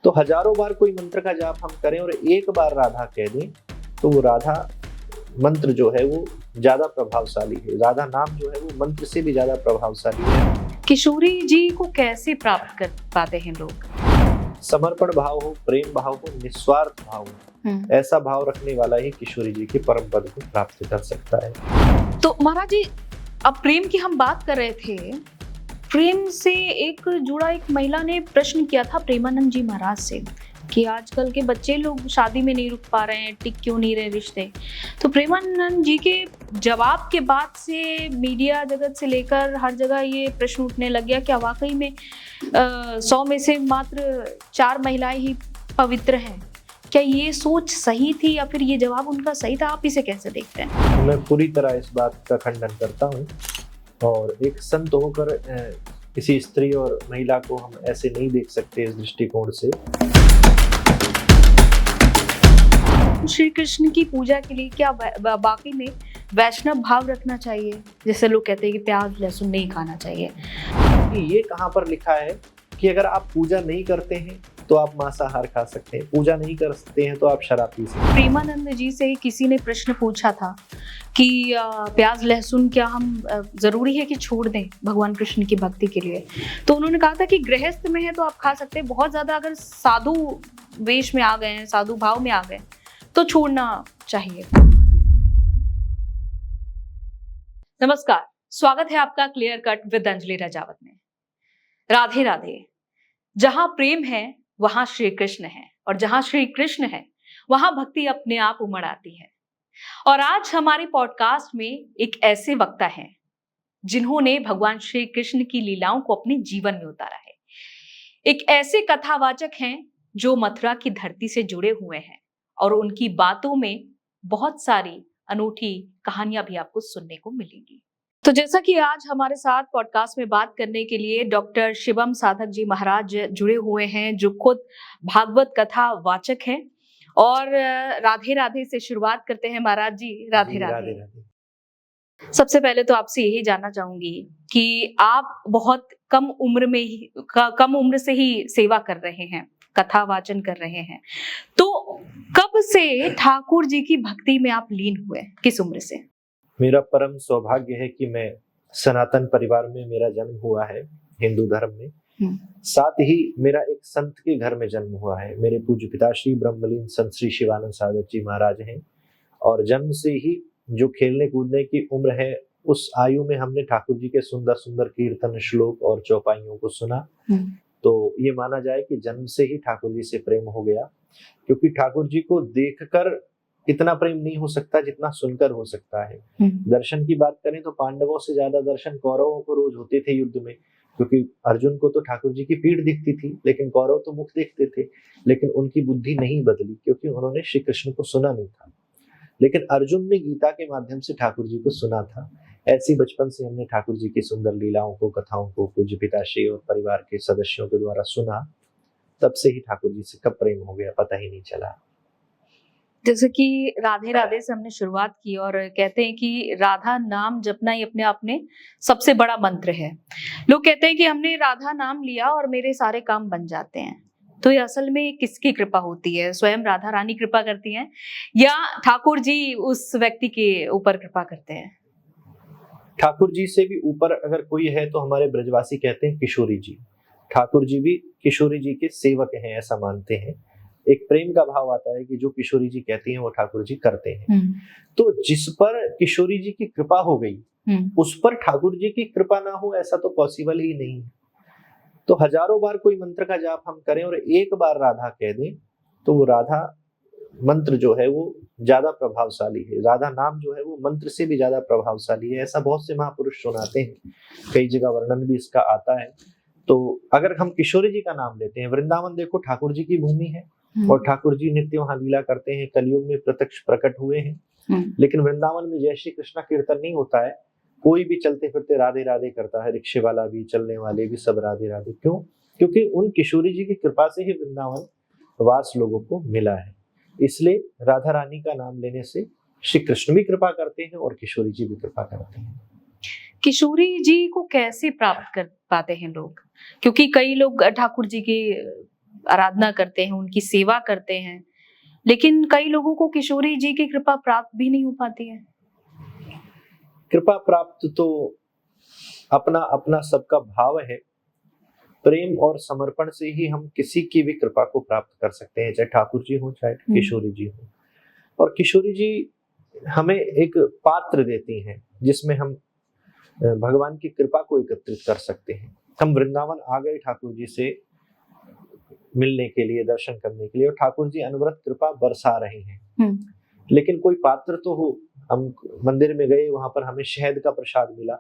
तो हजारों बार कोई मंत्र का जाप हम करें और एक बार राधा कह दें तो वो राधा मंत्र जो है वो ज्यादा प्रभावशाली है। राधा नाम जो है वो मंत्र से भी ज्यादा प्रभावशाली है। किशोरी जी को कैसे प्राप्त कर पाते हैं लोग? समर्पण भाव हो, प्रेम भाव हो, निस्वार्थ भाव हो, ऐसा भाव रखने वाला ही किशोरी जी के परम पद को प्राप्त कर सकता है। तो महाराज जी, अब प्रेम की हम बात कर रहे थे। प्रेम से एक जुड़ा एक महिला ने प्रश्न किया था प्रेमानंद जी महाराज से कि आजकल के बच्चे लोग शादी में नहीं रुक पा रहे हैं, टिक क्यों नहीं रहे रिश्ते। तो प्रेमानंद जी के जवाब के बाद से मीडिया जगत से लेकर हर जगह ये प्रश्न उठने लग गया क्या वाकई में 100 में से मात्र 4 महिलाएं ही पवित्र हैं? क्या ये सोच सही थी या फिर ये जवाब उनका सही था? आप इसे कैसे देखते हैं? मैं पूरी तरह इस बात का खंडन करता हूँ और एक संत होकर किसी स्त्री और महिला को हम ऐसे नहीं देख सकते इस दृष्टिकोण से। श्री कृष्ण की पूजा के लिए क्या बाकी में वैष्णव भाव रखना चाहिए? जैसे लोग कहते हैं कि प्याज लहसुन नहीं खाना चाहिए। ये कहाँ पर लिखा है कि अगर आप पूजा नहीं करते हैं तो आप मांसाहार खा सकते हैं, पूजा नहीं कर सकते हैं तो आप शराब पी सकते हैं। प्रेमानंद जी से किसी ने प्रश्न पूछा था कि प्याज लहसुन क्या हम जरूरी है कि छोड़ दें भगवान कृष्ण की भक्ति के लिए? तो उन्होंने कहा था कि गृहस्थ में है तो आप खा सकते हैं, बहुत ज्यादा अगर साधु वेश में आ गए हैं, साधु भाव में आ गए तो छोड़ना चाहिए। नमस्कार, स्वागत है आपका clear cut with Anjali Rajawat में। राधे राधे। जहां प्रेम है वहां श्री कृष्ण है और जहां श्री कृष्ण है वहां भक्ति अपने आप उमड़ आती है। और आज हमारे पॉडकास्ट में एक ऐसे वक्ता हैं जिन्होंने भगवान श्री कृष्ण की लीलाओं को अपने जीवन में उतारा है। एक ऐसे कथावाचक हैं जो मथुरा की धरती से जुड़े हुए हैं और उनकी बातों में बहुत सारी अनूठी कहानियां भी आपको सुनने को मिलेंगी। तो जैसा कि आज हमारे साथ पॉडकास्ट में बात करने के लिए डॉक्टर शिवम साधक जी महाराज जुड़े हुए हैं जो खुद भागवत कथा वाचक हैं। और राधे राधे से शुरुआत करते हैं महाराज जी। राधे राधे। सबसे पहले तो आपसे यही जानना चाहूंगी कि आप बहुत कम उम्र से ही सेवा कर रहे हैं, कथा वाचन कर रहे हैं, तो कब से ठाकुर जी की भक्ति में आप लीन हुए? किस उम्र से? मेरा परम सौभाग्य है कि मैं सनातन परिवार में मेरा जन्म हुआ है, हिंदू धर्म में। साथ ही मेरा एक संत के घर में जन्म हुआ है। मेरे पूज्य पिता श्री ब्रह्मलीन संत श्री शिवानंद साधक जी महाराज हैं और जन्म से ही जो खेलने कूदने की उम्र है उस आयु में हमने ठाकुर जी के सुंदर सुंदर कीर्तन, श्लोक और चौपाइयों को सुना। तो ये माना जाए कि जन्म से ही ठाकुर जी से प्रेम हो गया, क्योंकि ठाकुर जी को देखकर इतना प्रेम नहीं हो सकता जितना सुनकर हो सकता है। दर्शन की बात करें तो पांडवों से ज्यादा दर्शन कौरवों को रोज होते थे युद्ध में, क्योंकि अर्जुन को तो ठाकुर जी की पीठ दिखती थी लेकिन कौरव तो मुख देखते थे। लेकिन उनकी बुद्धि नहीं बदली क्योंकि उन्होंने श्री कृष्ण को सुना नहीं था, लेकिन अर्जुन ने गीता के माध्यम से ठाकुर जी को सुना था। ऐसी बचपन से हमने ठाकुर जी की सुंदर लीलाओं को, कथाओं को पूज्य पिताश्री और परिवार के सदस्यों के द्वारा सुना। तब से ही ठाकुर जी से कब प्रेम हो गया पता ही नहीं चला। जैसे कि राधे राधे से हमने शुरुआत की और कहते हैं कि राधा नाम जपना ही अपने आप में सबसे बड़ा मंत्र है। लोग कहते हैं कि हमने राधा नाम लिया और मेरे सारे काम बन जाते हैं। तो ये असल में किसकी कृपा होती है? स्वयं राधा रानी कृपा करती हैं या ठाकुर जी उस व्यक्ति के ऊपर कृपा करते हैं? ठाकुर जी से भी ऊपर अगर कोई है तो हमारे ब्रजवासी कहते हैं किशोरी जी। ठाकुर जी भी किशोरी जी के सेवक हैं, ऐसा मानते हैं। एक प्रेम का भाव आता है कि जो किशोरी जी कहती हैं वो ठाकुर जी करते हैं। तो जिस पर किशोरी जी की कृपा हो गई उस पर ठाकुर जी की कृपा ना हो ऐसा तो पॉसिबल ही नहीं है। तो हजारों बार कोई मंत्र का जाप हम करें और एक बार राधा कह दें तो वो राधा मंत्र जो है वो ज्यादा प्रभावशाली है। राधा नाम जो है वो मंत्र से भी ज्यादा प्रभावशाली है, ऐसा बहुत से महापुरुष सुनाते हैं। कई जगह वर्णन भी इसका आता है। तो अगर हम किशोरी जी का नाम लेते हैं, वृंदावन देखो ठाकुर जी की भूमि है और ठाकुर जी नित्य वहां लीला करते हैं, कलयुग में प्रत्यक्ष प्रकट हुए हैं। लेकिन वृंदावन में जय श्री कृष्णा कीर्तन नहीं होता है। कोई भी चलते फिरते राधे राधे करता है, रिक्शे वाला भी, चलने वाले भी, सब राधे राधे। क्यों? क्योंकि उन किशोरी जी की कृपा से ही वृंदावन वास लोगों को मिला है। इसलिए राधा रानी का नाम लेने से श्री कृष्ण भी कृपा करते हैं और किशोरी जी भी कृपा करते हैं। किशोरी जी को कैसे प्राप्त कर पाते हैं लोग? क्योंकि कई लोग ठाकुर जी के आराधना करते हैं, उनकी सेवा करते हैं, लेकिन कई लोगों को किशोरी जी की कृपा प्राप्त भी नहीं हो पाती है। कृपा प्राप्त तो अपना अपना सबका भाव है। प्रेम और समर्पण से ही हम किसी की भी कृपा को प्राप्त कर सकते हैं, चाहे ठाकुर जी हो चाहे किशोरी जी हो। और किशोरी जी हमें एक पात्र देती हैं जिसमें हम भगवान की कृपा को एकत्रित कर सकते हैं। हम वृंदावन आ गए ठाकुर जी से मिलने के लिए, दर्शन करने के लिए, और ठाकुर जी अनवरत कृपा बरसा रहे हैं। लेकिन कोई पात्र तो हो। हम मंदिर में गए, वहां पर हमें शहद का प्रसाद मिला,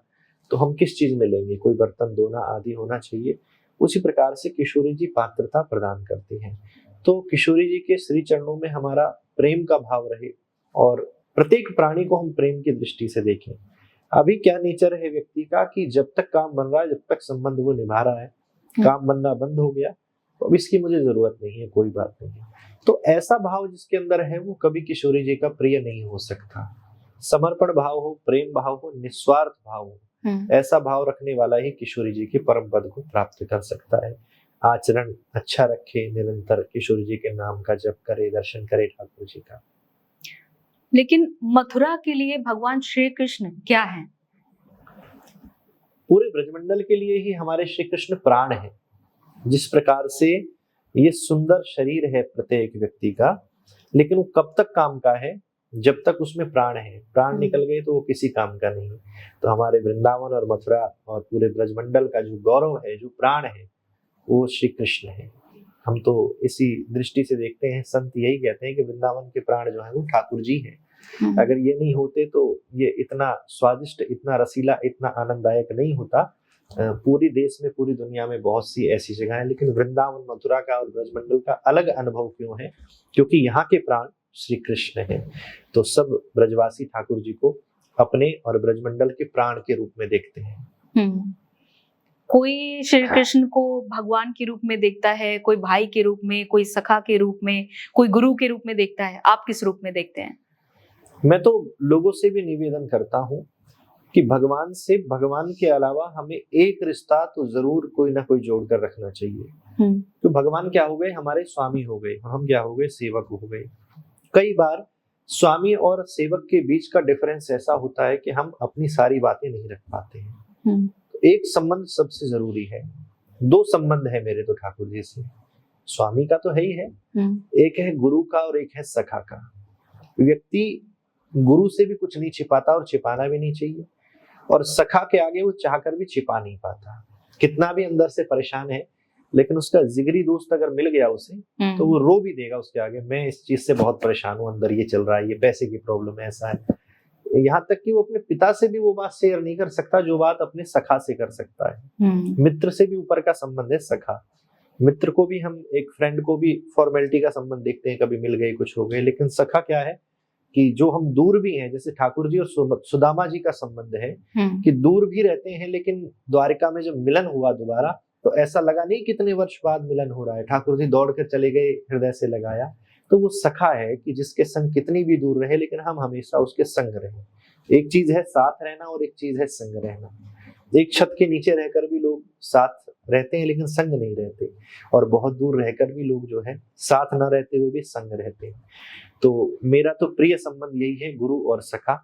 तो हम किस चीज में लेंगे? कोई बर्तन धोना आदि होना चाहिए। उसी प्रकार से किशोरी जी पात्रता प्रदान करती हैं। तो किशोरी जी के श्री चरणों में हमारा प्रेम का भाव रहे और प्रत्येक प्राणी को हम प्रेम की दृष्टि से देखें। अभी क्या नेचर है व्यक्ति का कि जब तक काम बन रहा है, जब तक संबंध वो निभा रहा है, काम बनना बंद हो गया तो अब इसकी मुझे जरूरत नहीं है, कोई बात नहीं है। तो ऐसा भाव जिसके अंदर है वो कभी किशोरी जी का प्रिय नहीं हो सकता। समर्पण भाव हो, प्रेम भाव हो, निस्वार्थ भाव हो, ऐसा भाव रखने वाला ही किशोरी जी के परम पद को प्राप्त कर सकता है। आचरण अच्छा रखे, निरंतर किशोरी जी के नाम का जप करे, दर्शन करे ठाकुर जी का। लेकिन मथुरा के लिए भगवान श्री कृष्ण क्या है? पूरे ब्रजमंडल के लिए ही हमारे श्री कृष्ण प्राण है। जिस प्रकार से ये सुंदर शरीर है प्रत्येक व्यक्ति का, लेकिन वो कब तक काम का है? जब तक उसमें प्राण है। प्राण निकल गए तो वो किसी काम का नहीं। तो हमारे वृंदावन और मथुरा और पूरे ब्रजमंडल का जो गौरव है, जो प्राण है, वो श्री कृष्ण है। हम तो इसी दृष्टि से देखते हैं, संत यही कहते हैं कि वृंदावन के प्राण जो है वो ठाकुर जी हैं। अगर ये नहीं होते तो ये इतना स्वादिष्ट, इतना रसीला, इतना आनंददायक नहीं होता। पूरी देश में, पूरी दुनिया में बहुत सी ऐसी जगह है, लेकिन वृंदावन, मथुरा का और ब्रजमंडल का अलग अनुभव क्यों है? क्योंकि यहाँ के प्राण श्री कृष्ण है। तो सब ब्रजवासी ठाकुर जी को अपने और ब्रजमंडल के प्राण के रूप में देखते हैं। कोई श्री कृष्ण को भगवान के रूप में देखता है, कोई भाई के रूप में, कोई सखा के रूप में, कोई गुरु के रूप में देखता है। आप किस रूप में देखते हैं? मैं तो लोगों से भी निवेदन करता हूँ कि भगवान से, भगवान के अलावा हमें एक रिश्ता तो जरूर कोई ना कोई जोड़कर रखना चाहिए। तो भगवान क्या हो गए? हमारे स्वामी हो गए, हम क्या हो गए? सेवक हो गए। कई बार स्वामी और सेवक के बीच का डिफरेंस ऐसा होता है कि हम अपनी सारी बातें नहीं रख पाते हैं। एक संबंध सबसे जरूरी है। दो संबंध है मेरे तो ठाकुर जी से। स्वामी का तो है ही है, एक है गुरु का और एक है सखा का। व्यक्ति गुरु से भी कुछ नहीं छिपाता और छिपाना भी नहीं चाहिए, और सखा के आगे वो चाहकर भी छिपा नहीं पाता। कितना भी अंदर से परेशान है, लेकिन उसका जिगरी दोस्त अगर मिल गया उसे, तो वो रो भी देगा उसके आगे, मैं इस चीज से बहुत परेशान हूँ, अंदर ये चल रहा है, ये पैसे की प्रॉब्लम है, ऐसा है। यहाँ तक कि वो अपने पिता से भी वो बात शेयर नहीं कर सकता जो बात अपने सखा से कर सकता है। मित्र से भी ऊपर का संबंध है सखा। मित्र को भी हम, एक फ्रेंड को भी फॉर्मेलिटी का संबंध देखते हैं, कभी मिल गए, कुछ हो गए, लेकिन सखा क्या है कि जो हम दूर भी हैं, जैसे ठाकुर जी और सुदामा जी का संबंध है कि दूर भी रहते हैं, लेकिन द्वारिका में जब मिलन हुआ दोबारा, तो ऐसा लगा नहीं कितने वर्ष बाद मिलन हो रहा है, ठाकुर जी दौड़ कर चले गए, हृदय से लगाया। तो वो सखा है कि जिसके संग कितनी भी दूर रहे, लेकिन हम हमेशा उसके संग रहे। एक चीज है साथ रहना और एक चीज है संग रहना। एक छत के नीचे रहकर भी लोग साथ रहते हैं लेकिन संग नहीं रहते, और बहुत दूर रहकर भी लोग जो है साथ न रहते हुए भी संग रहते हैं। तो मेरा तो प्रिय संबंध यही है, गुरु और सखा।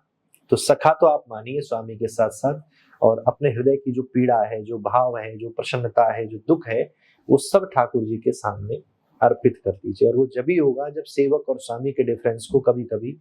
तो सखा तो आप मानिए स्वामी के साथ साथ, और अपने हृदय की जो पीड़ा है, जो भाव है, जो प्रसन्नता है, जो दुख है, वो सब ठाकुर जी के सामने अर्पित कर दीजिए। और वो जब ही होगा जब सेवक और स्वामी के डिफरेंस को कभी कभी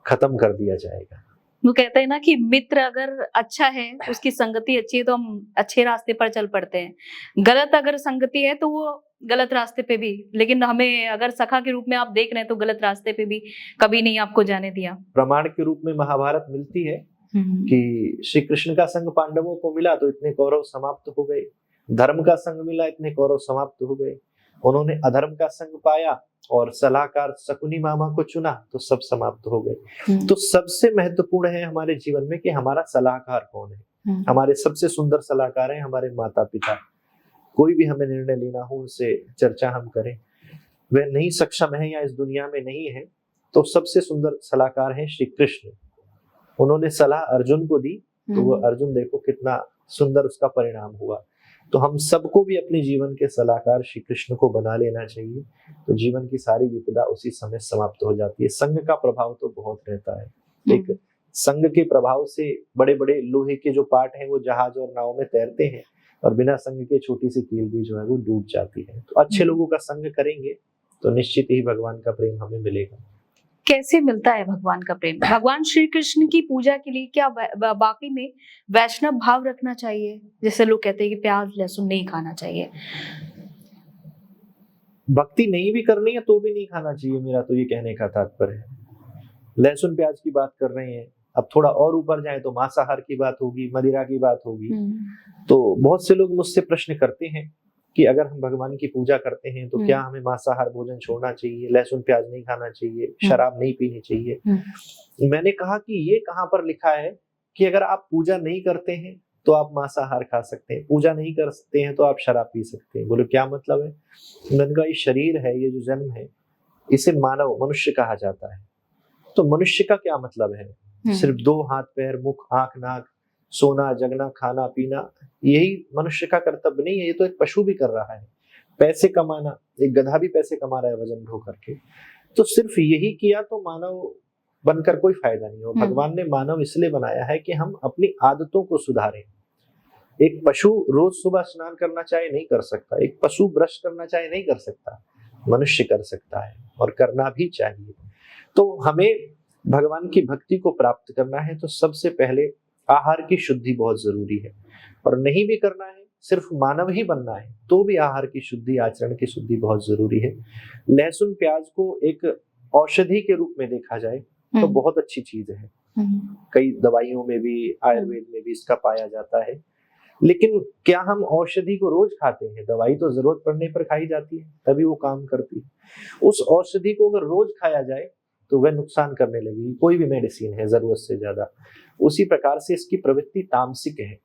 खत्म कर दिया जाएगा। वो कहते हैं ना कि मित्र अगर अच्छा है, उसकी संगति अच्छी है, तो हम अच्छे रास्ते पर चल पड़ते हैं। गलत अगर संगति है तो वो गलत रास्ते पे भी, लेकिन हमें अगर सखा के रूप में आप देख रहे हैं तो गलत रास्ते पे भी कभी नहीं आपको जाने दिया। प्रमाण के रूप में महाभारत मिलती है कि श्री कृष्ण का संग पांडवों को मिला तो इतने कौरव समाप्त हो गए, धर्म का संग मिला इतने कौरव समाप्त हो गए। उन्होंने अधर्म का संग पाया और सलाहकार शकुनी मामा को चुना तो सब समाप्त हो गए। तो सबसे महत्वपूर्ण है हमारे जीवन में कि हमारा सलाहकार कौन है। हमारे सबसे सुंदर सलाहकार हैं हमारे माता पिता। कोई भी हमें निर्णय लेना हो, उनसे चर्चा हम करें, वह नहीं सक्षम है या इस दुनिया में नहीं है, तो सबसे सुंदर सलाहकार हैं श्री कृष्ण। उन्होंने सलाह अर्जुन को दी तो वो अर्जुन देखो कितना सुंदर उसका परिणाम हुआ। तो हम सबको भी अपने जीवन के सलाहकार श्री कृष्ण को बना लेना चाहिए, तो जीवन की सारी विपदा उसी समय समाप्त हो जाती है। संघ का प्रभाव तो बहुत रहता है। एक संघ के प्रभाव से बड़े बड़े लोहे के जो पार्ट हैं वो जहाज और नाव में तैरते हैं, और बिना संघ के छोटी सी कील भी जो है वो डूब जाती है। तो अच्छे लोगों का संग करेंगे तो निश्चित ही भगवान का प्रेम हमें मिलेगा। कैसे मिलता है भगवान का प्रेम? भगवान श्री कृष्ण की पूजा के लिए क्या बाकी में वैष्णव भाव रखना चाहिए? जैसे लोग कहते हैं कि प्याज लहसुन नहीं खाना चाहिए। भक्ति नहीं भी करनी है तो भी नहीं खाना चाहिए, मेरा तो ये कहने का तात्पर्य है। लहसुन प्याज की बात कर रहे हैं, अब थोड़ा और ऊपर जाए तो मांसाहार की बात होगी, मदिरा की बात होगी। तो बहुत से लोग मुझसे प्रश्न करते हैं कि अगर हम भगवान की पूजा करते हैं तो क्या हमें मांसाहार भोजन छोड़ना चाहिए, लहसुन प्याज नहीं खाना चाहिए, शराब नहीं पीनी चाहिए। मैंने कहा कि ये कहाँ पर लिखा है कि अगर आप पूजा नहीं करते हैं तो आप मांसाहार खा सकते हैं, पूजा नहीं करते हैं तो आप शराब पी सकते हैं। बोले क्या मतलब है? मैंने कहा ये शरीर है, ये जो जन्म है, इसे मानव मनुष्य कहा जाता है। तो मनुष्य का क्या मतलब है? सिर्फ 2 हाथ पैर मुख आंख नाक, सोना जगना खाना पीना, यही मनुष्य का कर्तव्य नहीं है? ये तो एक पशु भी कर रहा है। पैसे कमाना, एक गधा भी पैसे कमा रहा है वजन ढो करके। तो सिर्फ यही किया तो मानव बनकर कोई फायदा नहीं हो। भगवान ने मानव इसलिए बनाया है कि हम अपनी आदतों को सुधारें। एक पशु रोज सुबह स्नान करना चाहे नहीं कर सकता, एक पशु ब्रश करना चाहे नहीं कर सकता, मनुष्य कर सकता है और करना भी चाहिए। तो हमें भगवान की भक्ति को प्राप्त करना है तो सबसे पहले आहार की शुद्धि बहुत जरूरी है, और नहीं भी करना है, सिर्फ मानव ही बनना है तो भी आहार की शुद्धि, आचरण की शुद्धि बहुत जरूरी है। लहसुन प्याज को एक औषधि के रूप में देखा जाए तो बहुत अच्छी चीज है। कई दवाइयों में भी, आयुर्वेद में भी इसका पाया जाता है। लेकिन क्या हम औषधि को रोज खाते हैं? दवाई तो जरूरत पड़ने पर खाई जाती है, तभी वो काम करती है। उस औषधि को अगर रोज खाया जाए तो वह नुकसान करने लगेगी। कोई भी मेडिसिन है जरूरत से ज्यादा। उसी प्रकार से इसकी प्रवृत्ति तामसिक है।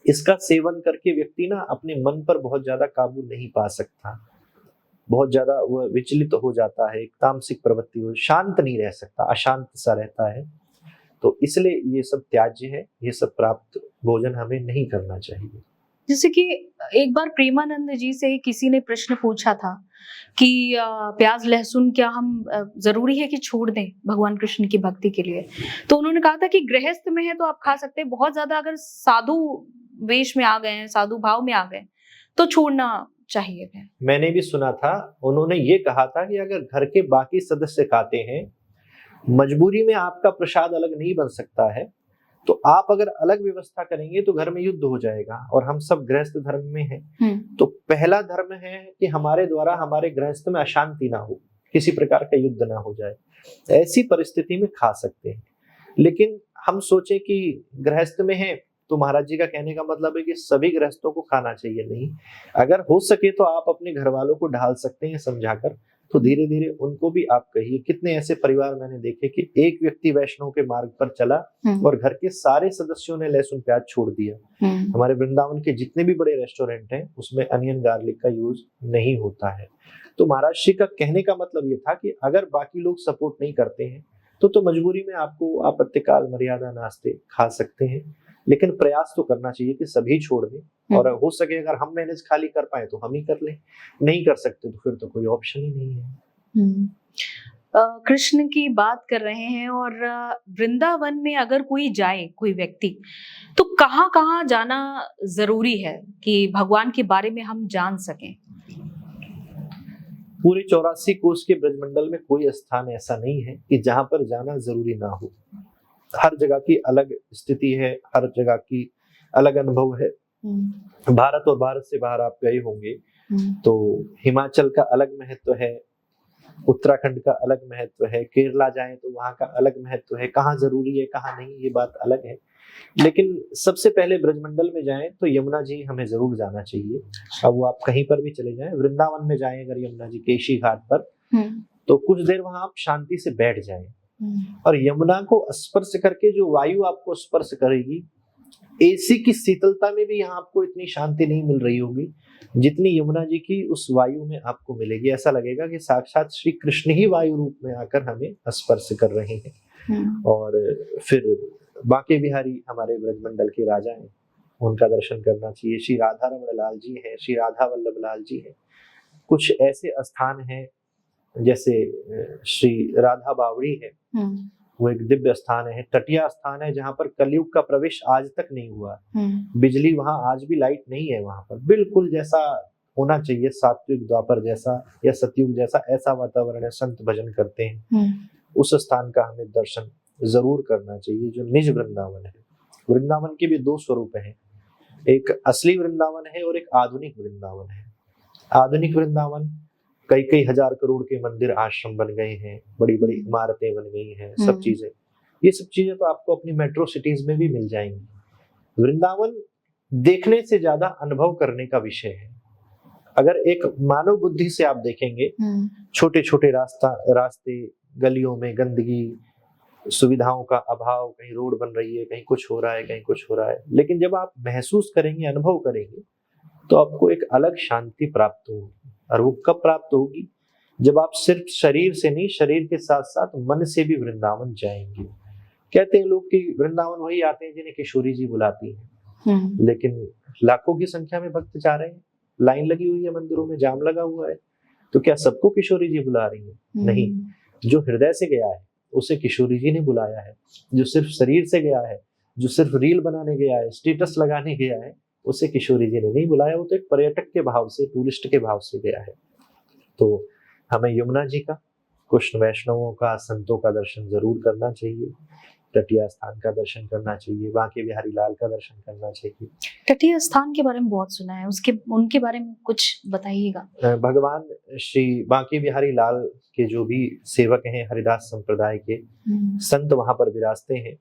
इसका सेवन करके व्यक्ति ना अपने मन पर बहुत ज्यादा काबू नहीं पा सकता, बहुत ज्यादा वह विचलित हो जाता है, एक तामसिक प्रवृत्ति हो, शांत नहीं रह सकता, अशांत सा रहता है। तो इसलिए ये सब त्याज्य है, ये सब प्राप्त भोजन हमें नहीं करना चाहिए। जैसे कि एक बार प्रेमानंद जी से किसी ने प्रश्न पूछा था कि प्याज लहसुन क्या हम जरूरी है कि छोड़ दें भगवान कृष्ण की भक्ति के लिए? तो उन्होंने कहा था कि गृहस्थ में है तो आप खा सकते हैं, बहुत ज्यादा अगर साधु वेश में आ गए हैं, साधु भाव में आ गए तो छोड़ना चाहिए है। मैंने भी सुना था, उन्होंने ये कहा था कि अगर घर के बाकी सदस्य खाते हैं, मजबूरी में आपका प्रसाद अलग नहीं बन सकता है, तो आप अगर अलग व्यवस्था करेंगे तो घर में युद्ध हो जाएगा, और हम सब गृहस्थ धर्म में हैं। तो पहला धर्म है कि हमारे द्वारा हमारे गृहस्थ में अशांति ना हो, किसी प्रकार का युद्ध ना हो जाए। ऐसी परिस्थिति में खा सकते हैं। लेकिन हम सोचे कि गृहस्थ में है तो महाराज जी का कहने का मतलब है कि सभी गृहस्थों को खाना चाहिए, नहीं। अगर हो सके तो आप अपने घर वालों को ढाल सकते हैं समझाकर, तो धीरे धीरे उनको भी आप कहिए। कितने ऐसे परिवार मैंने देखे कि एक व्यक्ति वैष्णव के मार्ग पर चला और घर के सारे सदस्यों ने लहसुन प्याज छोड़ दिया। हमारे वृंदावन के जितने भी बड़े रेस्टोरेंट हैं उसमें अनियन गार्लिक का यूज नहीं होता है। तो महाराज श्री का कहने का मतलब ये था कि अगर बाकी लोग सपोर्ट नहीं करते हैं तो मजबूरी में आपको आपत्तिकाल मर्यादा नास्ते खा सकते हैं, लेकिन प्रयास तो करना चाहिए कि सभी छोड़ दें। और हो सके अगर हम मैनेज खाली कर पाए तो हम ही कर लें, नहीं कर सकते तो फिर तो कोई ऑप्शन ही नहीं है। कृष्ण की बात कर रहे हैं, और वृंदावन में अगर कोई जाए, कोई व्यक्ति, तो कहाँ कहाँ जाना जरूरी है कि भगवान के बारे में हम जान सकें? पूरे 84 कोस के ब्रजमंडल में कोई स्थान ऐसा नहीं है कि जहां पर जाना जरूरी ना हो। हर जगह की अलग स्थिति है, हर जगह की अलग अनुभव है। भारत और भारत से बाहर आप गए होंगे तो हिमाचल का अलग महत्व है, उत्तराखंड का अलग महत्व है, केरला जाएं तो वहां का अलग महत्व है। कहाँ जरूरी है कहाँ नहीं ये बात अलग है। लेकिन सबसे पहले ब्रजमंडल में जाएं तो यमुना जी हमें जरूर जाना चाहिए। अब वो आप कहीं पर भी चले जाएं, वृंदावन में जाएं अगर यमुना जी केशी घाट पर, तो कुछ देर वहां आप शांति से बैठ जाएं और यमुना को स्पर्श करके जो वायु आपको स्पर्श करेगी, एसी की शीतलता में भी यहाँ आपको इतनी शांति नहीं मिल रही होगी जितनी यमुना जी की उस वायु में आपको मिलेगी। ऐसा लगेगा कि साक्षात श्री कृष्ण ही वायु रूप में आकर हमें स्पर्श कर रहे हैं। और फिर बांके बिहारी हमारे ब्रजमंडल के राजा हैं, उनका दर्शन करना चाहिए। श्री राधा रमण लाल जी हैं, श्री राधा वल्लभ लाल जी हैं। कुछ ऐसे स्थान हैं जैसे श्री राधा बावड़ी है, वो एक दिव्य स्थान है, तटिया स्थान है जहाँ पर कलयुग का प्रवेश आज तक नहीं हुआ। बिजली वहाँ आज भी लाइट नहीं है वहाँ पर, बिल्कुल जैसा होना चाहिए सात्विक द्वापर जैसा या सतयुग जैसा, ऐसा वातावरण है। संत भजन करते हैं, उस स्थान का हमें दर्शन जरूर करना चाहिए जो निज वृंदावन है। वृंदावन के भी दो स्वरूप हैं, एक असली वृंदावन है और एक आधुनिक वृंदावन है। आधुनिक वृंदावन कई कई हजार करोड़ के मंदिर आश्रम बन गए हैं, बड़ी बड़ी इमारतें बन गई हैं, सब चीजें, ये सब चीजें तो आपको अपनी मेट्रो सिटीज में भी मिल जाएंगी। वृंदावन देखने से ज्यादा अनुभव करने का विषय है। अगर एक मानव बुद्धि से आप देखेंगे, छोटे छोटे रास्ते, गलियों में गंदगी, सुविधाओं का अभाव, कहीं रोड बन रही है, कहीं कुछ हो रहा है, कहीं कुछ हो रहा है, लेकिन जब आप महसूस करेंगे, अनुभव करेंगे, तो आपको एक अलग शांति प्राप्त होगी। और वो कब प्राप्त होगी? जब आप सिर्फ शरीर से नहीं, शरीर के साथ साथ मन से भी वृंदावन जाएंगे। कहते हैं लोग कि वृंदावन वही आते हैं जिन्हें किशोरी जी बुलाती हैं, लेकिन लाखों की संख्या में भक्त जा रहे हैं, लाइन लगी हुई है मंदिरों में, जाम लगा हुआ है, तो क्या सबको किशोरी जी बुला रही है? नहीं। जो हृदय से गया है उसे किशोरी जी ने बुलाया है। जो सिर्फ शरीर से गया है, जो सिर्फ रील बनाने गया है, स्टेटस लगाने गया है, उसे किशोरी जी ने नहीं बुलाया। वो तो एक पर्यटक के भाव से, टूरिस्ट के भाव से गया है। तो हमें यमुना जी का, कृष्ण वैष्णवों का, संतों का दर्शन जरूर करना चाहिए। तटीय स्थान का दर्शन करना चाहिए, बांके बिहारी लाल का दर्शन करना चाहिए। तटीय स्थान के बारे में बहुत सुना है, उनके बारे में कुछ बताइएगा। भगवान श्री बांके बिहारी लाल के जो भी सेवक हैं, हरिदास संप्रदाय के संत वहां पर विराजते हैं,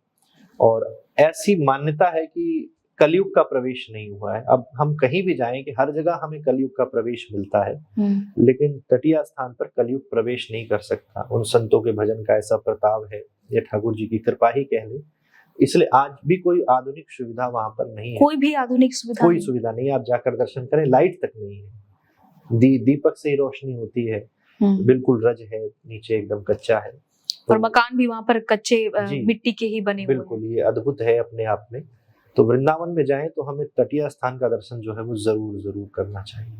और ऐसी मान्यता है कि कलयुग का प्रवेश नहीं हुआ है। अब हम कहीं भी जाएं कि हर जगह हमें कलयुग का प्रवेश मिलता है, लेकिन तटीय स्थान पर कलयुग प्रवेश नहीं कर सकता। उन संतों के भजन का ऐसा प्रताप है, ये ठाकुर जी की कृपा ही कह लें। इसलिए आज भी कोई आधुनिक सुविधा वहां पर नहीं है, कोई भी आधुनिक सुविधा, कोई सुविधा नहीं है। आप जाकर दर्शन करें, लाइट तक नहीं है, दीपक से ही रोशनी होती है, बिल्कुल रज है, नीचे एकदम कच्चा है, और मकान भी वहां पर कच्चे मिट्टी के ही बने हुए हैं। बिल्कुल, ये अद्भुत है अपने आप में। तो वृंदावन में जाएं तो हमें तटीय स्थान का दर्शन जो है वो जरूर जरूर करना चाहिए।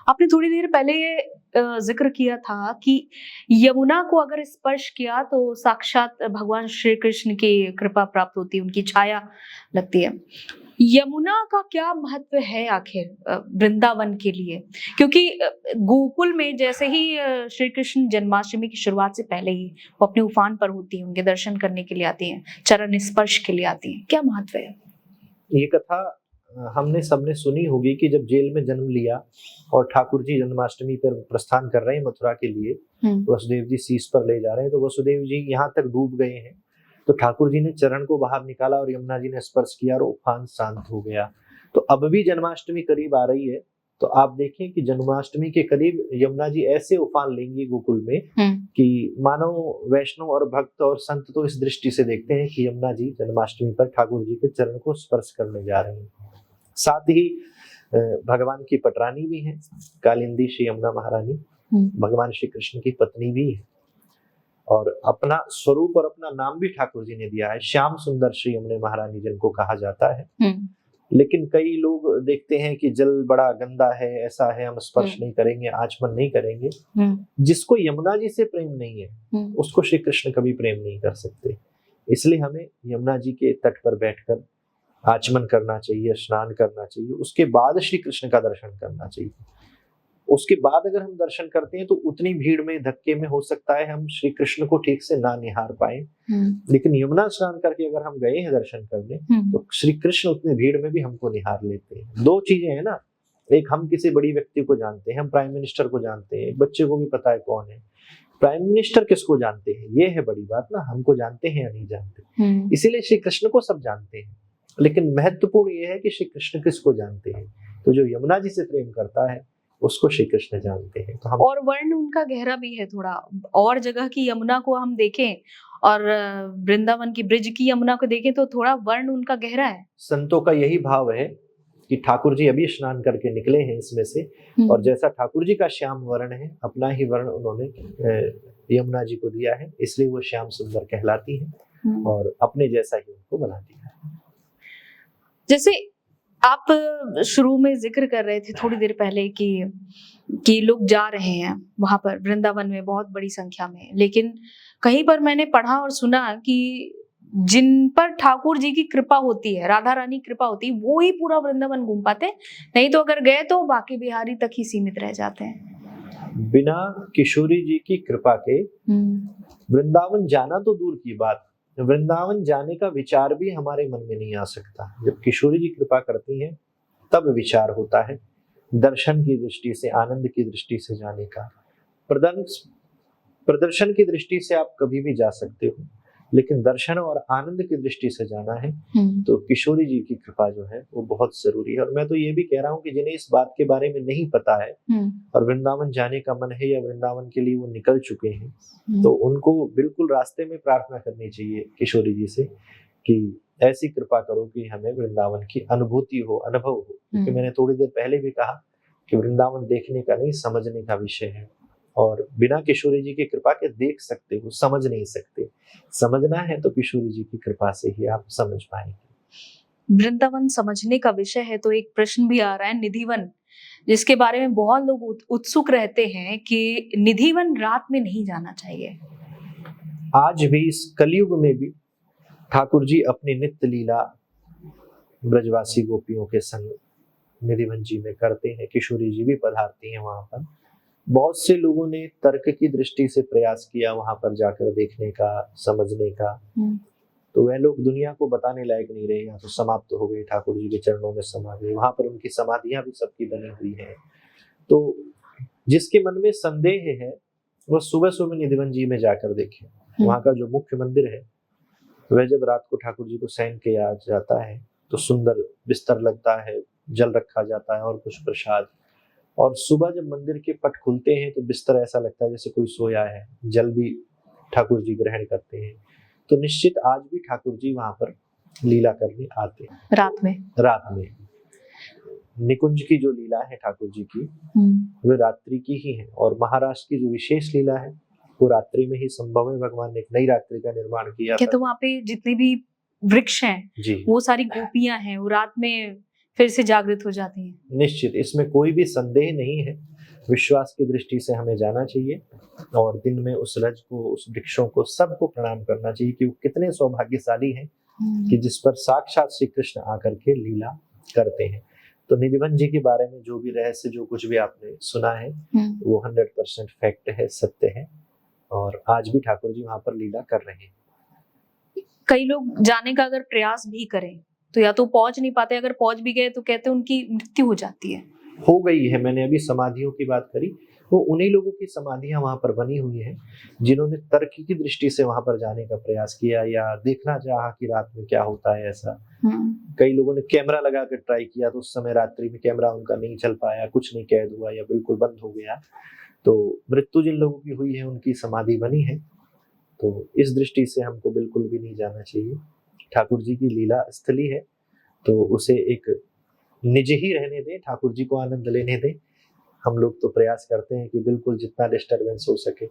आपने थोड़ी देर पहले जिक्र किया था कि यमुना को अगर स्पर्श किया तो साक्षात भगवान श्री कृष्ण की कृपा प्राप्त होती है, उनकी छाया लगती है। यमुना का क्या महत्व है आखिर वृंदावन के लिए? क्योंकि गोकुल में जैसे ही श्री कृष्ण जन्माष्टमी की शुरुआत से पहले ही वो अपने उफान पर होती है, उनके दर्शन करने के लिए आती हैं, चरण स्पर्श के लिए आती हैं, क्या महत्व है? ये कथा हमने सबने सुनी होगी कि जब जेल में जन्म लिया और ठाकुर जी जन्माष्टमी पर प्रस्थान कर रहे हैं मथुरा के लिए, वसुदेव जी शीश पर ले जा रहे हैं, तो वसुदेव जी यहाँ तक डूब गए हैं, तो ठाकुर जी ने चरण को बाहर निकाला और यमुना जी ने स्पर्श किया और उफान शांत हो गया। तो अब भी जन्माष्टमी करीब आ रही है, तो आप देखें कि जन्माष्टमी के करीब यमुना जी ऐसे उफान लेंगी गोकुल में कि मानो वैष्णव और भक्त और संत तो इस दृष्टि से देखते हैं कि यमुना जी जन्माष्टमी पर ठाकुर जी के चरण को स्पर्श करने जा रहे हैं। साथ ही भगवान की पटरानी भी है, कालिंदी श्री यमुना महारानी, भगवान श्री कृष्ण की पत्नी भी है, और अपना स्वरूप और अपना नाम भी ठाकुर जी ने दिया है, श्याम सुंदर श्री यमुना महारानी जिनको कहा जाता है। लेकिन कई लोग देखते हैं कि जल बड़ा गंदा है, ऐसा है, हम स्पर्श नहीं करेंगे, आचमन नहीं करेंगे। जिसको यमुना जी से प्रेम नहीं है उसको श्री कृष्ण कभी प्रेम नहीं कर सकते। इसलिए हमें यमुना जी के तट पर बैठकर आचमन करना चाहिए, स्नान करना चाहिए, उसके बाद श्री कृष्ण का दर्शन करना चाहिए। उसके बाद अगर हम दर्शन करते हैं तो उतनी भीड़ में, धक्के में हो सकता है हम श्री कृष्ण को ठीक से ना निहार पाए, लेकिन यमुना स्नान करके अगर हम गए हैं दर्शन करने तो श्री कृष्ण उतनी भीड़ में भी हमको निहार लेते हैं। दो चीजें हैं ना, एक हम किसी बड़ी व्यक्ति को जानते हैं, हम प्राइम मिनिस्टर को जानते हैं, बच्चे को भी पता है कौन है। प्राइम मिनिस्टर किसको जानते हैं, ये है बड़ी बात ना, हमको जानते हैं या नहीं जानते। इसीलिए श्री कृष्ण को सब जानते हैं, लेकिन महत्वपूर्ण ये है कि श्री कृष्ण किसको जानते हैं। तो जो यमुना जी से प्रेम करता है उसको श्री कृष्ण जानते हैं। तो हम, और वर्ण उनका गहरा भी है थोड़ा, और जगह की यमुना को हम देखें और वृंदावन की ब्रिज की यमुना को देखें तो थोड़ा वर्ण उनका गहरा है। संतों का यही भाव है कि ठाकुर जी अभी स्नान करके निकले हैं इसमें से, और जैसा ठाकुर जी का श्याम वर्ण है, अपना ही वर्ण उन्होंने यमुना जी को दिया है, इसलिए वो श्याम सुंदर कहलाती है और अपने जैसा ही उनको बना दिया है। जैसे आप शुरू में जिक्र कर रहे थे थोड़ी देर पहले कि लोग जा रहे हैं वहां पर वृंदावन में बहुत बड़ी संख्या में, लेकिन कहीं पर मैंने पढ़ा और सुना कि जिन पर ठाकुर जी की कृपा होती है, राधा रानी कृपा होती है, वो ही पूरा वृंदावन घूम पाते, नहीं तो अगर गए तो बाकी बिहारी तक ही सीमित रह जाते हैं। बिना किशोरी जी की कृपा के वृंदावन जाना तो दूर की बात, वृंदावन जाने का विचार भी हमारे मन में नहीं आ सकता। जब किशोरी जी कृपा करती हैं तब विचार होता है दर्शन की दृष्टि से, आनंद की दृष्टि से जाने का। प्रदर्शन की दृष्टि से आप कभी भी जा सकते हो, लेकिन दर्शन और आनंद की दृष्टि से जाना है तो किशोरी जी की कृपा जो है वो बहुत जरूरी है। और मैं तो ये भी कह रहा हूँ कि जिन्हें इस बात के बारे में नहीं पता है और वृंदावन जाने का मन है या वृंदावन के लिए वो निकल चुके हैं, तो उनको बिल्कुल रास्ते में प्रार्थना करनी चाहिए किशोरी जी से कि ऐसी कृपा करो कि हमें वृंदावन की अनुभूति हो, अनुभव हो। क्योंकि मैंने थोड़ी देर पहले भी कहा कि वृंदावन देखने का नहीं, समझने का विषय है। और बिना किशोरी जी की कृपा के देख सकते हो, समझ नहीं सकते। समझना है तो किशोरी जी की कृपा से ही आप समझ पाएंगे। वृंदावन समझने का विषय है तो एक प्रश्न भी आ रहा है, निधिवन, जिसके बारे में बहुत लोग उत्सुक रहते हैं कि निधिवन रात में नहीं जाना चाहिए। आज भी इस कलयुग में भी ठाकुर जी अपनी नित्य लीला ब्रजवासी गोपियों के संग निधिवन जी में करते हैं। किशोरी जी भी पधारती हैं वहां पर। बहुत से लोगों ने तर्क की दृष्टि से प्रयास किया वहां पर जाकर देखने का, समझने का, तो वह लोग दुनिया को बताने लायक नहीं रहे, या तो समाप्त हो गए, ठाकुर जी के चरणों में समा गए। वहां पर उनकी समाधियां भी सबकी बनी हुई हैं। तो जिसके मन में संदेह है वह सुबह सुबह निधिवन जी में जाकर देखे। वहां का जो मुख्य मंदिर है वह जब रात को ठाकुर जी को शयन किया जाता है तो सुंदर बिस्तर लगता है, जल रखा जाता है और कुछ प्रसाद। और सुबह जब मंदिर के पट खुलते हैं तो बिस्तर ऐसा लगता है जैसे कोई सोया है, जल भी ठाकुर जी ग्रहण करते हैं। तो निश्चित आज भी ठाकुर जी वहां पर लीला करने आते हैं रात में। निकुंज की जो लीला है ठाकुर जी की वो रात्रि की ही है, और महाराष्ट्र की जो विशेष लीला है वो रात्रि में ही संभव है। भगवान ने एक नई रात्रि का निर्माण किया था। तो वहाँ पे जितने भी वृक्ष हैं वो सारी गोपियां हैं, वो रात में फिर से जागृत हो जाती हैं। निश्चित, इसमें कोई भी संदेह नहीं है। विश्वास की दृष्टि से हमें जाना चाहिए और दिन में उस रज को, उस वृक्षों को, सबको प्रणाम करना चाहिए कि वो कितने सौभाग्यशाली हैं कि जिस पर साक्षात श्री कृष्ण आकर के लीला करते हैं। तो निधिवन जी के बारे में जो भी रहस्य, जो कुछ भी आपने सुना है वो 100% फैक्ट है, सत्य है। और आज भी ठाकुर जी वहां पर लीला कर रहे हैं। कई लोग जाने का अगर प्रयास भी करें तो या तो पहुंच नहीं पाते, अगर पहुंच भी गए तो कहते हैं उनकी मृत्यु हो जाती है। हो गई है। मैंने अभी समाधियों की बात करी, वो उन्हीं लोगों की समाधियां वहां पर बनी हुई हैं जिन्होंने तर्क की दृष्टि से वहां पर जाने का प्रयास किया या देखना चाहा कि रात में क्या होता है ऐसा। कई लोगों ने कैमरा लगा कर ट्राई किया तो उस समय रात्रि में कैमरा उनका नहीं चल पाया, कुछ नहीं कैद हुआ या बिल्कुल बंद हो गया। तो मृत्यु जिन लोगों की हुई है उनकी समाधि बनी है। तो इस दृष्टि से हमको बिल्कुल भी नहीं जाना चाहिए। ठाकुर जी की लीला स्थली है तो उसे एक निज ही रहने दें, ठाकुर जी को आनंद लेने दें। हम लोग तो प्रयास करते हैं कि बिल्कुल जितना डिस्टरबेंस हो सके,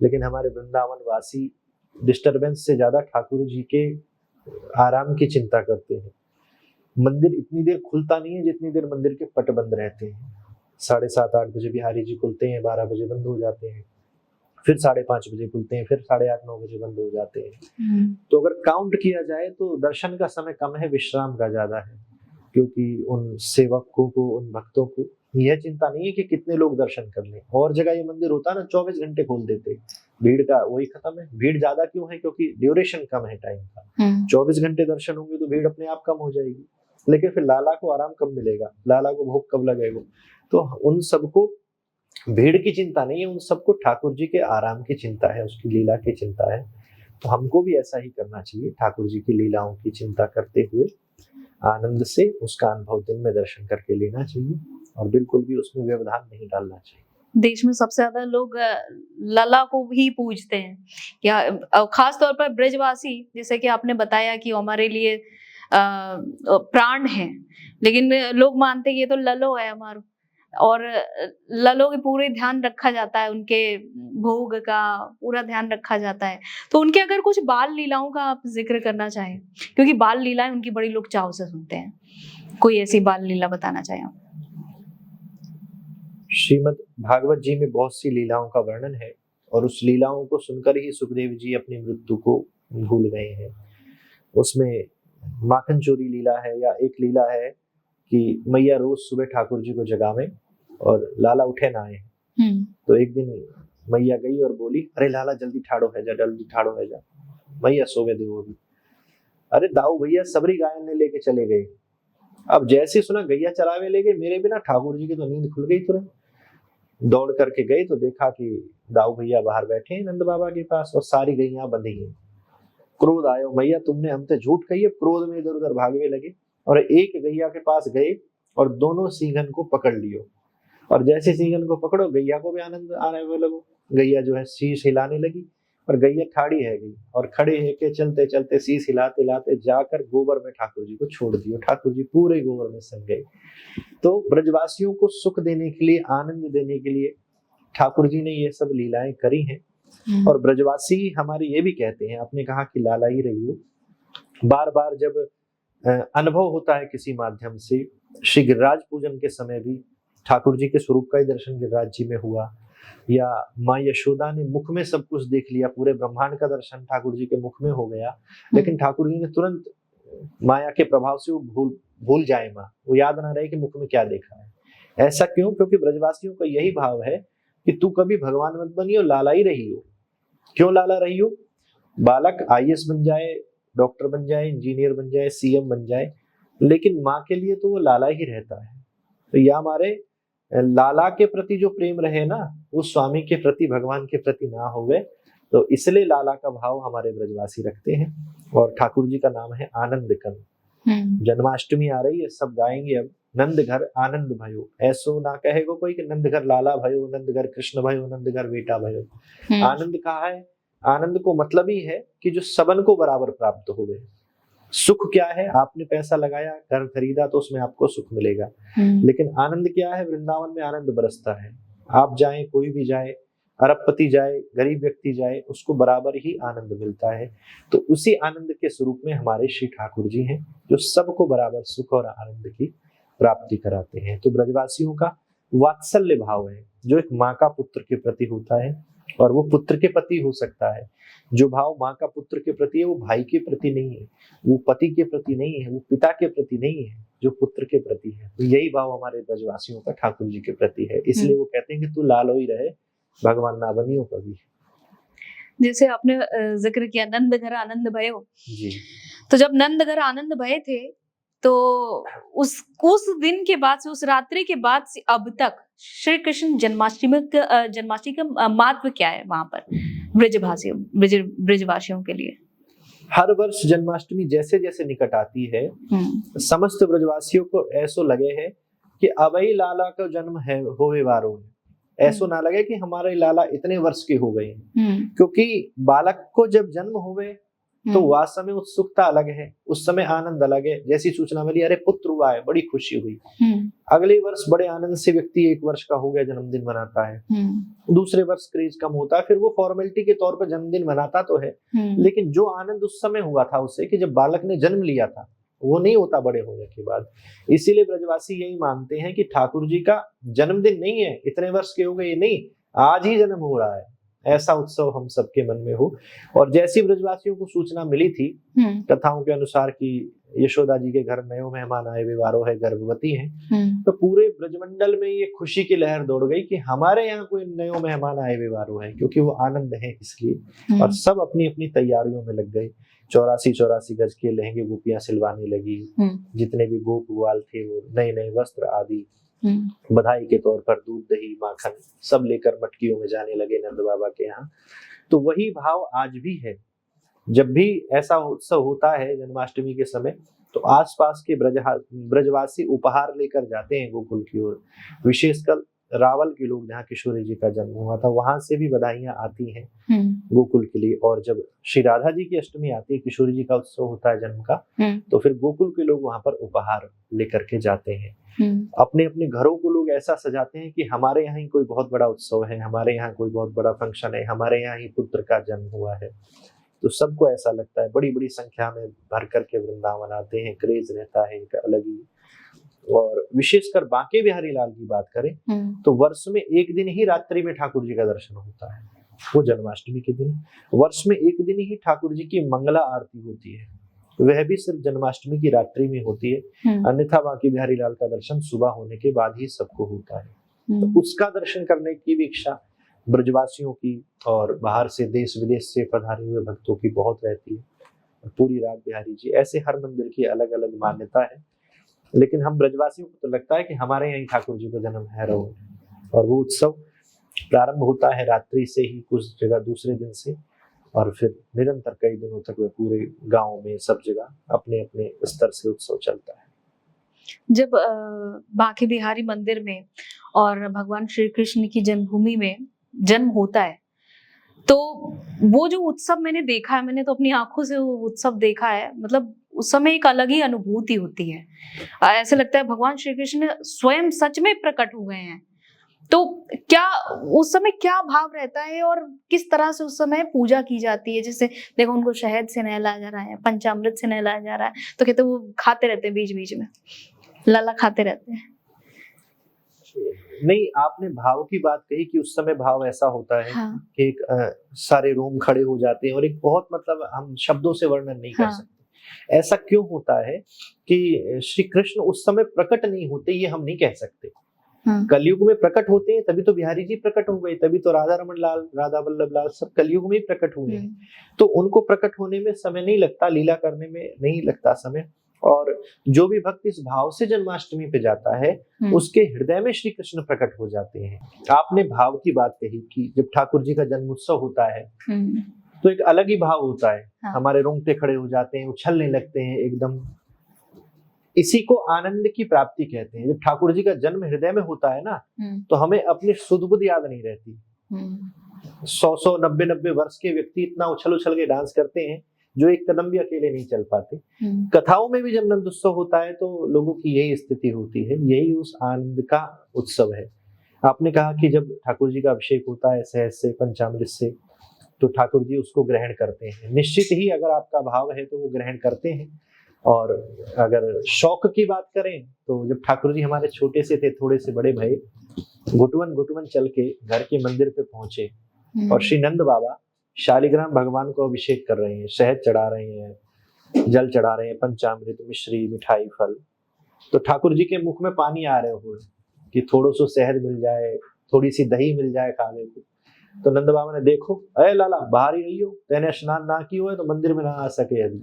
लेकिन हमारे वृंदावन वासी डिस्टरबेंस से ज्यादा ठाकुर जी के आराम की चिंता करते हैं। मंदिर इतनी देर खुलता नहीं है जितनी देर मंदिर के पट बंद रहते हैं। 7:30-8 बजे बिहारी जी खुलते हैं, 12 बजे बंद हो जाते हैं, फिर 5:30 बजे खुलते हैं, फिर 8:30-9 बजे बंद हो जाते हैं। तो अगर काउंट किया जाए तो दर्शन का समय कम है, विश्राम का ज्यादा है। क्योंकि उन सेवकों को, उन भक्तों को यह चिंता नहीं है कि कितने लोग दर्शन कर लें। और जगह ये मंदिर होता ना 24 घंटे खोल देते, भीड़ का वही खत्म है। भीड़ ज्यादा क्यों है? क्योंकि ड्यूरेशन कम है टाइम का। 24 घंटे दर्शन होंगे तो भीड़ अपने आप कम हो जाएगी, लेकिन फिर लाला को आराम कब मिलेगा, लाला को भोग कब लगेगा? तो उन सबको भीड़ की चिंता नहीं है, उन सबको ठाकुर जी के आराम की चिंता है, उसकी लीला की चिंता है। तो हमको भी ऐसा ही करना चाहिए, ठाकुर जी की लीलाओं की चिंता करते हुए आनंद से उसका अनुभव दिन में दर्शन करके लेना चाहिए और बिल्कुल भी उसमें व्यवधान नहीं डालना चाहिए। देश में सबसे ज्यादा लोग लला को भी पूजते हैं, या खास तौर पर ब्रजवासी, जैसे कि आपने बताया कि हमारे लिए प्राण है, लेकिन लोग मानते हैं ये तो ललो है हमारा, और ललो के पूरे ध्यान रखा जाता है, उनके भोग का पूरा ध्यान रखा जाता है। तो उनके अगर कुछ बाल लीलाओं का आप जिक्र करना चाहें, क्योंकि बाल लीलाएं उनकी बड़ी लोग चाव से सुनते हैं। कोई ऐसी बाल लीला बताना चाहें आप? श्रीमद् भागवत जी में बहुत सी लीलाओं का वर्णन है और उस लीलाओं को सुनकर ही सुखदेव जी अपनी मृत्यु को भूल गए हैं। उसमें माखन चोरी लीला है, या एक लीला है कि मैया रोज सुबह ठाकुर जी को जगावे और लाला उठे ना आए। तो एक दिन मैया गई और बोली, अरे लाला जल्दी ठाड़ो है जा, जल्दी ठाड़ो है जा। मैया सोवे दे वो भी। अरे दाऊ भैया सबरी गाय ने लेके चले गए। अब जैसे सुना गैया चरावे ले गए, मेरे बिना ठाकुर जी की तो नींद खुल गई तुरंत। दौड़ करके गए तो देखा कि दाऊ भैया बाहर बैठे हैं नंद बाबा के पास और सारी गैया बंधी हैं। क्रोध आयो, भैया तुमने हमसे झूठ कही है। क्रोध में इधर उधर भागने लगे और एक गैया के पास गए और दोनों सींगन को पकड़ लियो। और जैसे सींगन को पकड़ो, गैया को भी आनंद आने लगो। गैया जो है शीश हिलाने लगी और गैया ठाड़ी है गई और खड़े है के चलते चलते शीश हिलाते हिलाते जाकर गोबर में ठाकुर जी को छोड़ दियो। ठाकुर जी पूरे गोबर में सम गए। तो ब्रजवासियों को सुख देने के लिए, आनंद देने के लिए ठाकुर जी ने ये सब लीलाएं करी हैं। और ब्रजवासी हमारे ये भी कहते हैं, आपने कहा कि लाला ही रही हो। बार बार जब अनुभव होता है किसी माध्यम से, श्री गिरिराज पूजन के समय भी ठाकुर जी के स्वरूप का ही दर्शन गिरिराज जी में हुआ, या माँ यशोदा ने मुख में सब कुछ देख लिया, पूरे ब्रह्मांड का दर्शन ठाकुर जी के मुख में हो गया, लेकिन ठाकुर जी ने तुरंत माया के प्रभाव से वो भूल जाए माँ, वो याद ना रहे कि मुख में क्या देखा है। ऐसा क्यों? क्योंकि ब्रजवासियों का यही भाव है कि तू कभी भगवान मत बनियो, लाला ही रही हो। क्यों लाला रही हो? बालक आईएएस बन जाए, डॉक्टर बन जाए, इंजीनियर बन जाए, सीएम बन जाए, लेकिन माँ के लिए तो वो लाला ही रहता है। तो या हमारे लाला के प्रति जो प्रेम रहे ना, वो स्वामी के प्रति, भगवान के प्रति ना होवे। तो इसलिए लाला का भाव हमारे ब्रजवासी रखते हैं। और ठाकुर जी का नाम है आनंद कंद। जन्माष्टमी आ रही है, सब गाएंगे अब, नंद घर आनंद भयो। ऐसो ना कहेगो कोई कि नंद घर लाला भयो, नंद घर कृष्ण भयो, नंद घर बेटा भयो। आनंद कहा है? आनंद को मतलब ही है कि जो सबन को बराबर प्राप्त हो गए। सुख क्या है? आपने पैसा लगाया, घर खरीदा, तो उसमें आपको सुख मिलेगा। लेकिन आनंद क्या है? वृंदावन में आनंद बरसता है। आप जाएं, कोई भी जाए, अरबपति जाए, गरीब व्यक्ति जाए, उसको बराबर ही आनंद मिलता है। तो उसी आनंद के स्वरूप में हमारे श्री ठाकुर जी हैं, जो सबको बराबर सुख और आनंद की प्राप्ति कराते हैं। तो ब्रजवासियों का वात्सल्य भाव है, जो एक माँ का पुत्र के प्रति होता है, और वो पुत्र के प्रति हो सकता है। जो भाव माँ का पुत्र के प्रति है, वो भाई के प्रति नहीं है, वो पति के प्रति नहीं है, वो पिता के प्रति नहीं है, जो पुत्र के प्रति है। तो यही भाव हमारे ब्रजवासियों का ठाकुर जी के प्रति है। इसलिए वो कहते हैं कि तू लालो ही रहे, भगवान ना बनियो कभी। जैसे आपने जिक्र किया नंद घर आनंद भयो जी। तो जब नंद घर आनंद भये थे, तो उस दिन के बाद से, उस रात्रि के बाद से अब तक श्री कृष्ण जन्माष्टमी का महत्व क्या है वहां पर ब्रजवासियों के लिए? हर वर्ष जन्माष्टमी जैसे जैसे निकट आती है, समस्त ब्रजवासियों को ऐसो लगे है कि अबई लाला का जन्म है होवे वारो है। ऐसो ना लगे कि हमारे लाला इतने वर्ष के हो गए हैं। क्योंकि बालक को जब जन्म होवे तो वास्तव में उत्सुकता अलग है, उस समय आनंद अलग है। जैसी सूचना मिली, अरे पुत्र हुआ है, बड़ी खुशी हुई। अगले वर्ष बड़े आनंद से व्यक्ति 1 वर्ष का हो गया जन्मदिन मनाता है। दूसरे वर्ष क्रेज कम होता है, फिर वो फॉर्मेलिटी के तौर पर जन्मदिन मनाता तो है, लेकिन जो आनंद उस समय हुआ था उससे, कि जब बालक ने जन्म लिया था, वो नहीं होता बड़े होने के बाद। इसीलिए ब्रजवासी यही मानते हैं कि ठाकुर जी का जन्मदिन नहीं है, इतने वर्ष के हो गए नहीं, आज ही जन्म हो रहा है। ऐसा उत्सव हम सबके मन में हो। और जैसी ब्रजवासियों को सूचना मिली थी कथाओं के अनुसार कि यशोदा जी के घर नयो मेहमान आए, वे वारो है, गर्भवती हैं, तो पूरे ब्रजमंडल में ये खुशी की लहर दौड़ गई कि हमारे यहाँ कोई नयो मेहमान आए, वे वारो है, क्योंकि वो आनंद है इसलिए। और सब अपनी अपनी तैयारियों में लग गए। 84 गज के लहंगे गोपियां सिलवाने लगी। जितने भी गोप ग्वाल थे वो नए नए वस्त्र आदि, बधाई के तौर पर दूध दही माखन सब लेकर मटकियों में जाने लगे नंद बाबा के यहाँ। तो वही भाव आज भी है। जब भी ऐसा उत्सव होता है जन्माष्टमी के समय, तो आसपास के ब्रजवासी उपहार लेकर जाते हैं गोकुल की ओर। विशेषकर रावल के लोग, जहाँ किशोरी जी का जन्म हुआ था, वहां से भी बधाइयां आती हैं गोकुल के लिए। और जब श्री राधा जी की अष्टमी आती है, किशोरी जी का उत्सव होता है जन्म का, तो फिर गोकुल के लोग वहां पर उपहार लेकर के जाते हैं। अपने अपने घरों को लोग ऐसा सजाते हैं कि हमारे यहाँ ही कोई बहुत बड़ा उत्सव है, हमारे यहाँ कोई बहुत बड़ा फंक्शन है, हमारे यहाँ ही पुत्र का जन्म हुआ है। तो सबको ऐसा लगता है, बड़ी बड़ी संख्या में भर करके वृंदावन आते हैं, क्रेज रहता है एक अलग ही। और विशेषकर बांके बिहारी लाल की बात करें तो वर्ष में एक दिन ही रात्रि में ठाकुर जी का दर्शन होता है, वो जन्माष्टमी के दिन। वर्ष में एक दिन ही ठाकुर जी की मंगला आरती होती है, वह भी सिर्फ जन्माष्टमी की रात्रि में होती है, अन्यथा बांके बिहारी लाल का दर्शन सुबह होने के बाद ही सबको होता है। तो उसका दर्शन करने की भी इच्छा ब्रजवासियों की और बाहर से देश विदेश से पधारे हुए भक्तों की बहुत रहती है। पूरी रात बिहारी जी, ऐसे हर मंदिर की अलग अलग मान्यता है, लेकिन हम ब्रजवासियों को तो लगता है कि हमारे यहाँ ठाकुर जी का जन्म है रहो, और वो उत्सव प्रारंभ होता है रात्रि से ही, कुछ जगह दूसरे दिन से, और फिर निरंतर कई दिनों तक वह पूरे गांव में सब जगह अपने अपने स्तर से उत्सव चलता है। जब बांके बिहारी मंदिर में और भगवान श्री कृष्ण की जन्मभूमि में जन्म होता है, तो वो जो उत्सव मैंने देखा है, मैंने तो अपनी आंखों से वो उत्सव देखा है, मतलब उस समय एक अलग ही अनुभूति होती है। ऐसा लगता है भगवान श्री कृष्ण स्वयं सच में प्रकट हुए हैं। तो क्या उस समय क्या भाव रहता है और किस तरह से उस समय पूजा की जाती है? जैसे देखो, उनको शहद से नहलाया जा रहा है, पंचामृत से नहलाया जा रहा है, तो कहते वो खाते रहते हैं, बीच बीच में लाला खाते रहते हैं। नहीं, आपने भाव की बात कही कि उस समय भाव ऐसा होता है कि एक सारे रोम खड़े हो जाते हैं, और एक बहुत, मतलब हम शब्दों से वर्णन नहीं कर सकते। ऐसा क्यों होता है कि श्री कृष्ण उस समय प्रकट नहीं होते, ये हम नहीं कह सकते। कलयुग में प्रकट होते हैं, तभी तो बिहारी जी प्रकट हो गए, तभी तो राधा रमन लाल, राधा वल्लभ लाल सब कलयुग में ही प्रकट हुए हैं। तो उनको प्रकट होने में समय नहीं लगता, लीला करने में नहीं लगता समय। और जो भी भक्त इस भाव से जन्माष्टमी पे जाता है, उसके हृदय में श्री कृष्ण प्रकट हो जाते हैं। आपने भाव की बात कही कि जब ठाकुर जी का जन्मोत्सव होता है तो एक अलग ही भाव होता है। हमारे रोंगटे खड़े हो जाते हैं, उछलने लगते हैं एकदम। इसी को आनंद की प्राप्ति कहते हैं। जब ठाकुर जी का जन्म हृदय में होता है ना, तो हमें अपनी सुध बुध याद नहीं रहती। 100 90 वर्ष के व्यक्ति इतना उछल उछल के डांस करते हैं, जो एक कदम भी अकेले नहीं चल पाते। कथाओं में भी जब नंद उत्सव होता है तो लोगों की यही स्थिति होती है, यही उस आनंद का उत्सव है। आपने कहा कि जब ठाकुर जी का अभिषेक होता है शहद से, पंचामृत से, तो ठाकुर जी उसको ग्रहण करते हैं। निश्चित ही अगर आपका भाव है तो वो ग्रहण करते हैं। और अगर शौक की बात करें तो जब ठाकुर जी हमारे छोटे से थे, थोड़े से बड़े भये, घुटवन घुटवन चल के घर के मंदिर पे पहुंचे, और श्री नंद बाबा शालिग्राम भगवान को अभिषेक कर रहे हैं, शहद चढ़ा रहे हैं, जल चढ़ा रहे हैं, पंचामृत, मिश्री, मिठाई, फल। तो ठाकुर जी के मुख में पानी आ रहे हो कि थोड़ो सो शहद मिल जाए, थोड़ी सी दही मिल जाए खाने को। तो नंद बाबा ने, देखो अरे लाला, बाहर ही रही हो, तेने स्नान ना की हो तो मंदिर में ना आ सके अभी।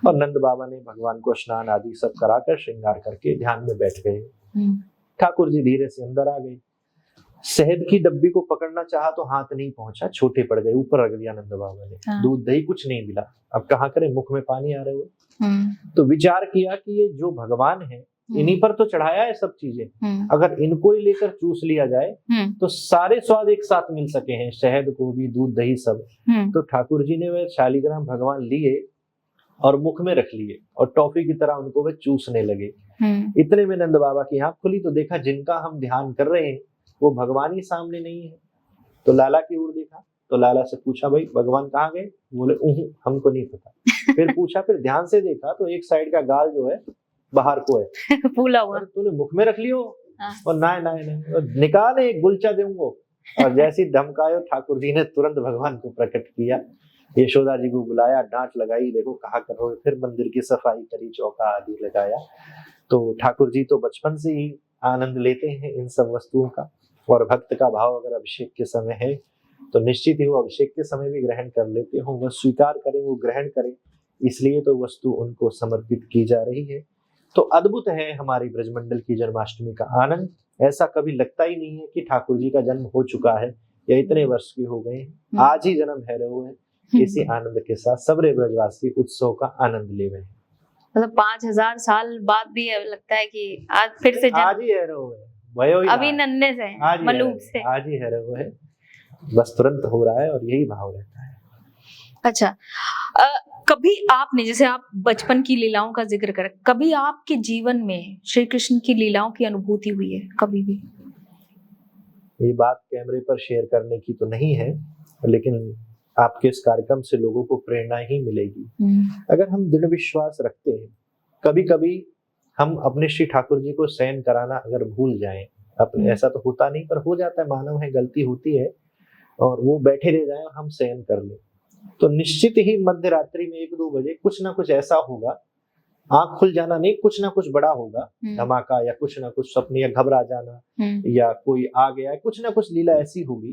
और नंद बाबा ने भगवान को स्नान आदि सब कराकर श्रृंगार करके ध्यान में बैठ गए। ठाकुर जी धीरे से अंदर आ गए। शहद की डब्बी को पकड़ना चाहा तो हाथ नहीं पहुंचा, छोटे पड़ गए, ऊपर रख दिया नंद बाबा ने। दूध दही कुछ नहीं मिला, अब कहाँ करें, मुख में पानी आ रहे हुए। तो विचार किया कि ये जो भगवान है, इन्हीं पर तो चढ़ाया है सब चीजें, अगर इनको ही लेकर चूस लिया जाए तो सारे स्वाद एक साथ मिल सके हैं, शहद को भी, दूध दही सब। तो ठाकुर जी ने वह शालिग्राम भगवान लिए और मुख में रख लिए, और टॉफी की तरह उनको वे चूसने लगे। इतने में नंद बाबा की आंख खुली तो देखा जिनका हम ध्यान कर रहे हैं वो भगवान ही सामने नहीं है। तो लाला की ओर देखा, तो लाला से पूछा, भाई भगवान कहाँ गए? बोले हमको नहीं पता। फिर पूछा, फिर ध्यान से देखा तो एक साइड का गाल जो है बाहर को है, फूला हुआ। तूने मुख में रख लियो? और ना निकाल, एक गुलचा दूंगो। और जैसी धमकायो, ठाकुर जी ने तुरंत भगवान को प्रकट किया। यशोदा जी को बुलाया, डांट लगाई, देखो कहा करो। फिर मंदिर की सफाई करी, चौका आदि लगाया। तो ठाकुर जी तो बचपन से ही आनंद लेते हैं इन सब वस्तुओं का। और भक्त का भाव अगर अभिषेक के समय है तो निश्चित ही वो अभिषेक के समय भी ग्रहण कर लेते हो, वो स्वीकार करें, वो ग्रहण करें, इसलिए तो वस्तु उनको समर्पित की जा रही है। तो अद्भुत है हमारी ब्रजमंडल की जन्माष्टमी का आनंद। ऐसा कभी लगता ही नहीं है कि ठाकुर जी का जन्म हो चुका है या इतने वर्ष के हो गए, आज ही जन्म है रहे हैं। इसी आनंद के साथ सबरे ब्रजवासी उत्सव का आनंद ले रहे हैं। मतलब 5000 साल बाद भी लगता है कि आज फिर से आज ही है रहे, अभी नन्हे से, मलूक से आज ही है रहे, बस तुरंत हो रहा है, और यही भाव रहता है। अच्छा, कभी आपने, जैसे आप बचपन की लीलाओं का जिक्र कर, कभी आपके जीवन में श्री कृष्ण की लीलाओं की अनुभूति हुई है कभी भी? ये बात कैमरे पर शेयर करने की तो नहीं है, लेकिन आपके इस कार्यक्रम से लोगों को प्रेरणा ही मिलेगी। अगर हम दृढ़ विश्वास रखते हैं, कभी कभी हम अपने श्री ठाकुर जी को शयन कराना अगर भूल जाएं, अपने ऐसा तो होता नहीं पर हो जाता है, मानव है, गलती होती है, और वो बैठे रह जाएं और हम शयन कर लें, तो निश्चित ही मध्य रात्रि में 1-2 बजे कुछ ना कुछ ऐसा होगा, आंख खुल जाना नहीं, कुछ ना कुछ बड़ा होगा, धमाका या कुछ ना कुछ स्वप्न या घबरा जाना या कोई आ गया, कुछ ना कुछ लीला ऐसी होगी।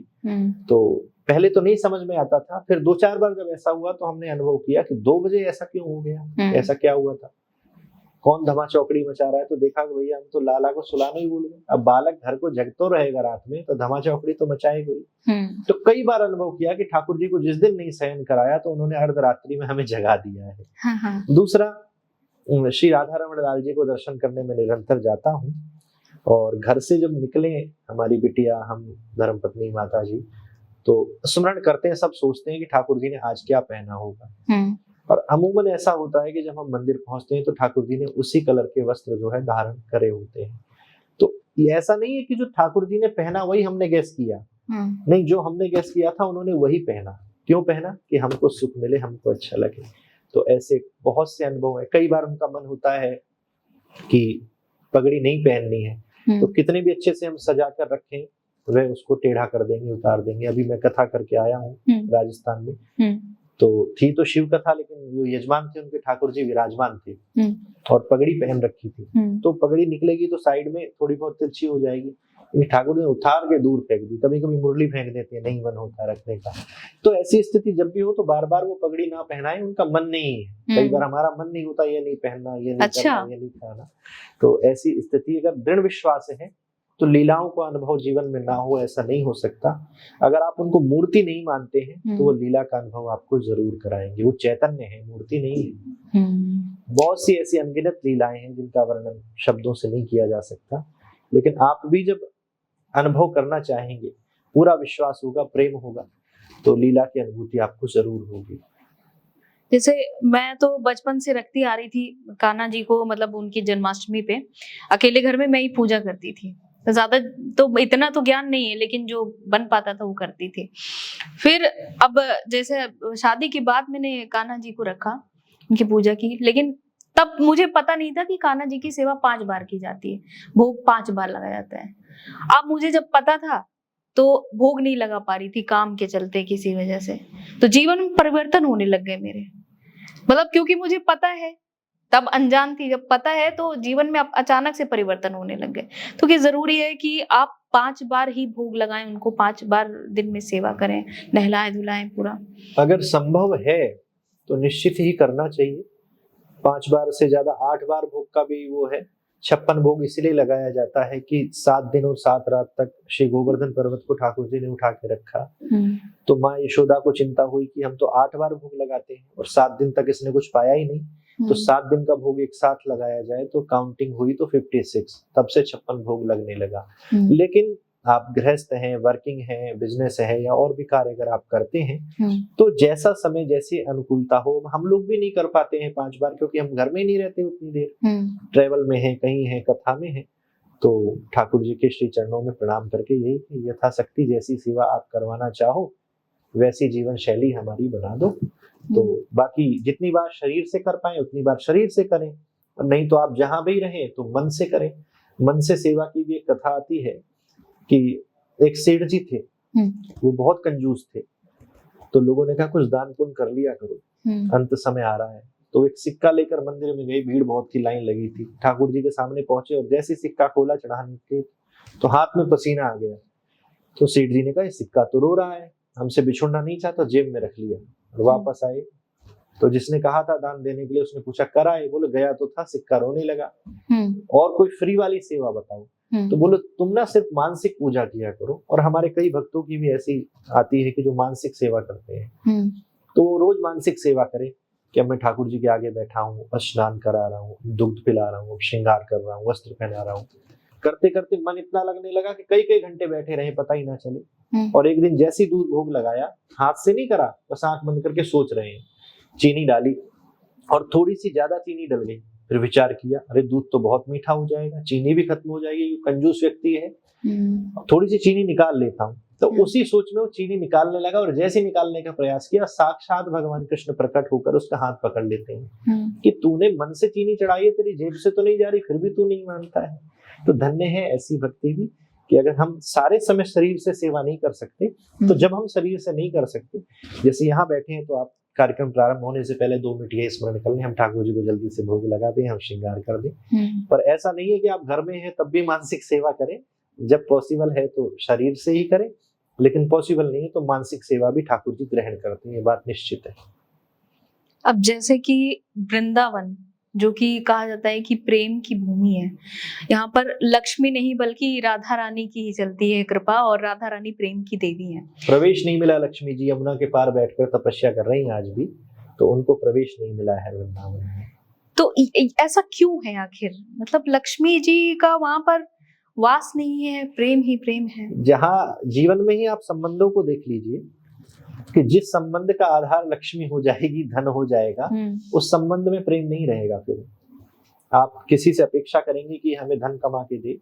तो पहले तो नहीं समझ में आता था, फिर 2-4 बार जब ऐसा हुआ तो हमने अनुभव किया कि 2 बजे ऐसा क्यों हो गया, ऐसा क्या हुआ था, कौन धमा चौकड़ी मचा रहा है, तो देखा कि भैया हम तो लाला को सुलाना ही भूल गए। अब बालक घर को जगतो रहेगा रात में तो धमा चौकड़ी तो मचाएगा ही। तो कई बार अनुभव किया कि ठाकुर जी को जिस दिन नहीं शयन कराया तो उन्होंने अर्धरात्रि में हमें जगा दिया है। दूसरा, श्री राधा रमण लाल जी को दर्शन करने में निरंतर जाता हूँ, और घर से जब निकले हमारी बिटिया, हम धर्मपत्नी माता जी, तो स्मरण करते हैं, सब सोचते हैं कि ठाकुर जी ने आज क्या पहना होगा, और अमूमन ऐसा होता है कि जब हम मंदिर पहुंचते हैं तो ठाकुर जी ने उसी कलर के वस्त्र जो है धारण करे होते हैं। तो ये ऐसा नहीं है कि जो ठाकुर जी ने पहना वही हमने गैस किया, नहीं, जो हमने गैस किया था उन्होंने वही पहना। क्यों पहना? कि हमको सुख मिले, हमको अच्छा लगे। तो ऐसे बहुत से अनुभव है। कई बार उनका मन होता है कि पगड़ी नहीं पहननी है, तो कितने भी अच्छे से हम सजा कर रखें वह उसको टेढ़ा कर देंगे, उतार देंगे। अभी मैं कथा करके आया हूँ राजस्थान में, तो थी तो शिव कथा, लेकिन जो यजमान थे उनके ठाकुर जी विराजमान थे और पगड़ी पहन रखी थी, तो पगड़ी निकलेगी तो साइड में थोड़ी बहुत तिरछी हो जाएगी, ठाकुर ने उतार के दूर फेंक दी। कभी कभी मुरली फेंक देते हैं, नहीं मन होता रखने का। तो ऐसी स्थिति जब भी हो तो बार बार वो पगड़ी ना पहनाएं, उनका मन नहीं है। कई बार हमारा मन नहीं होता, ये नहीं पहनना, ये नहीं करना, ये नहीं खाना। तो ऐसी स्थिति अगर दृढ़ विश्वास है तो लीलाओं का अनुभव जीवन में ना हो ऐसा नहीं हो सकता। अगर आप उनको मूर्ति नहीं मानते हैं तो वो लीला का अनुभव आपको जरूर कराएंगे। वो चैतन्य है, मूर्ति नहीं है। बहुत सी ऐसी अनगिनत लीलाएं हैं जिनका वर्णन शब्दों से नहीं किया जा सकता, लेकिन आप भी जब अनुभव करना चाहेंगे, पूरा विश्वास होगा, प्रेम होगा, तो लीला की अनुभूति आपको जरूर होगी। जैसे मैं तो बचपन से रखती आ रही थी कान्हा जी को, मतलब उनकी जन्माष्टमी पे अकेले घर में मैं ही पूजा करती थी। ज्यादा तो इतना तो ज्ञान नहीं है, लेकिन जो बन पाता था वो करती थी। फिर अब जैसे शादी के बाद मैंने कान्हा जी को रखा, उनकी पूजा की, लेकिन तब मुझे पता नहीं था कि कान्हा जी की सेवा 5 बार की जाती है, भोग 5 बार लगाया जाता है। अब मुझे जब पता था तो भोग नहीं लगा पा रही थी काम के चलते किसी वजह से, तो जीवन में परिवर्तन होने लग गए मेरे। मतलब क्योंकि मुझे पता है, तब अनजान थी, जब पता है तो जीवन में अचानक से परिवर्तन होने लग गए। तो क्या जरूरी है कि आप 5 बार ही भोग लगाएं, उनको 5 बार दिन में सेवा करें, नहलाएं धुलाएं पूरा? अगर संभव है तो निश्चित ही करना चाहिए। 5 बार से ज्यादा 8 बार भोग का भी वो है। 56 भोग इसलिए लगाया जाता है कि 7 दिन और 7 रात तक श्री गोवर्धन पर्वत को ठाकुर जी ने उठा के रखा। तो माँ यशोदा को चिंता हुई कि हम तो 8 बार भोग लगाते हैं और 7 दिन तक इसने कुछ पाया ही नहीं, तो 7 दिन का भोग एक साथ लगाया जाए। तो काउंटिंग हुई तो 56, तब से 56 भोग लगने लगा। लेकिन आप गृहस्थ हैं, वर्किंग हैं, बिजनेस है या और भी कार्य अगर आप करते हैं तो जैसा समय जैसी अनुकूलता हो, हम लोग भी नहीं कर पाते हैं 5 बार, क्योंकि हम घर में ही नहीं रहते उतनी देर, ट्रेवल में है, कहीं है, कथा में है। तो ठाकुर जी के श्री चरणों में प्रणाम करके यही यथाशक्ति जैसी सेवा आप करवाना चाहो वैसी जीवन शैली हमारी बना दो। तो बाकी जितनी बार शरीर से कर पाए उतनी बार शरीर से करें, नहीं तो आप जहां भी रहें तो मन से करें। मन से सेवा की भी एक कथा आती है कि एक सेठ जी थे, वो बहुत कंजूस थे, तो लोगों ने कहा कुछ दान पुण्य कर लिया करो, अंत समय आ रहा है। तो एक सिक्का लेकर मंदिर में गई, भीड़ बहुत थी, लाइन लगी थी। ठाकुर जी के सामने पहुंचे और जैसे सिक्का खोला चढ़ाने के तो हाथ में पसीना आ गया। तो सेठ जी ने कहा सिक्का तो रो रहा है, हमसे बिछुड़ना नहीं चाहता, जेब में रख लिया। और वापस आए तो जिसने कहा था दान देने के लिए उसने पूछा कराए, बोले गया तो था, सिक्का रोने लगा। और कोई फ्री वाली सेवा बताओ? तो बोलो तुम ना सिर्फ मानसिक पूजा किया करो। और हमारे कई भक्तों की भी ऐसी आती है कि जो मानसिक सेवा करते हैं, तो वो रोज मानसिक सेवा करें कि अब मैं ठाकुर जी के आगे बैठा हूँ, स्नान करा रहा हूँ, दुग्ध पिला रहा हूँ, श्रृंगार कर रहा हूँ, वस्त्र पहना रहा हूँ। करते करते मन इतना लगने लगा कि कई कई घंटे बैठे रहे, पता ही ना चले। और एक दिन जैसी दूध भोग लगाया, हाथ से नहीं करा, बस आंख बंद करके सोच रहे हैं, चीनी डाली और थोड़ी सी ज्यादा चीनी डल गई। फिर विचार किया अरे दूध तो बहुत मीठा हो जाएगा, चीनी भी खत्म हो जाएगी, कंजूस व्यक्ति है, थोड़ी सी चीनी निकाल लेता हूँ। तो उसी सोच में वो चीनी निकालने लगा, और जैसे ही निकालने का प्रयास किया, साक्षात भगवान कृष्ण प्रकट होकर उसका हाथ पकड़ लेते हैं कि तूने मन से चीनी चढ़ाई है, तेरी जेब से तो नहीं जा रही, फिर भी तू नहीं मानता है। तो धन्य है ऐसी भक्ति भी, कि अगर हम सारे समय शरीर से सेवा नहीं कर सकते, तो जब हम शरीर से नहीं कर सकते, जैसे यहाँ बैठे हैं, तो आप कार्यक्रम प्रारंभ होने से पहले 2 मिनट ये स्मरण कर लें, हम ठाकुर जी को जल्दी से भोग लगा दें, हम श्रृंगार कर दें। पर ऐसा नहीं है कि आप घर में हैं तब भी मानसिक सेवा करें। जब पॉसिबल है तो शरीर से ही करें, लेकिन पॉसिबल नहीं है तो मानसिक सेवा भी ठाकुर जी ग्रहण करते हैं, ये बात निश्चित है। अब जैसे कि वृंदावन, जो कि कहा जाता है कि प्रेम की भूमि है, यहाँ पर लक्ष्मी नहीं बल्कि राधा रानी की ही चलती है कृपा, और राधा रानी प्रेम की देवी है। प्रवेश नहीं मिला, लक्ष्मी जी यमुना के पार बैठकर तपस्या कर रही हैं आज भी, तो उनको प्रवेश नहीं मिला है वृंदावन में। तो ऐसा क्यों है आखिर? मतलब लक्ष्मी जी का वहां पर वास नहीं है, प्रेम ही प्रेम है। जहाँ जीवन में ही आप संबंधों को देख लीजिए कि जिस संबंध का आधार लक्ष्मी हो जाएगी, धन हो जाएगा, उस संबंध में प्रेम नहीं रहेगा। फिर आप किसी से अपेक्षा करेंगे कि हमें धन कमा के दे,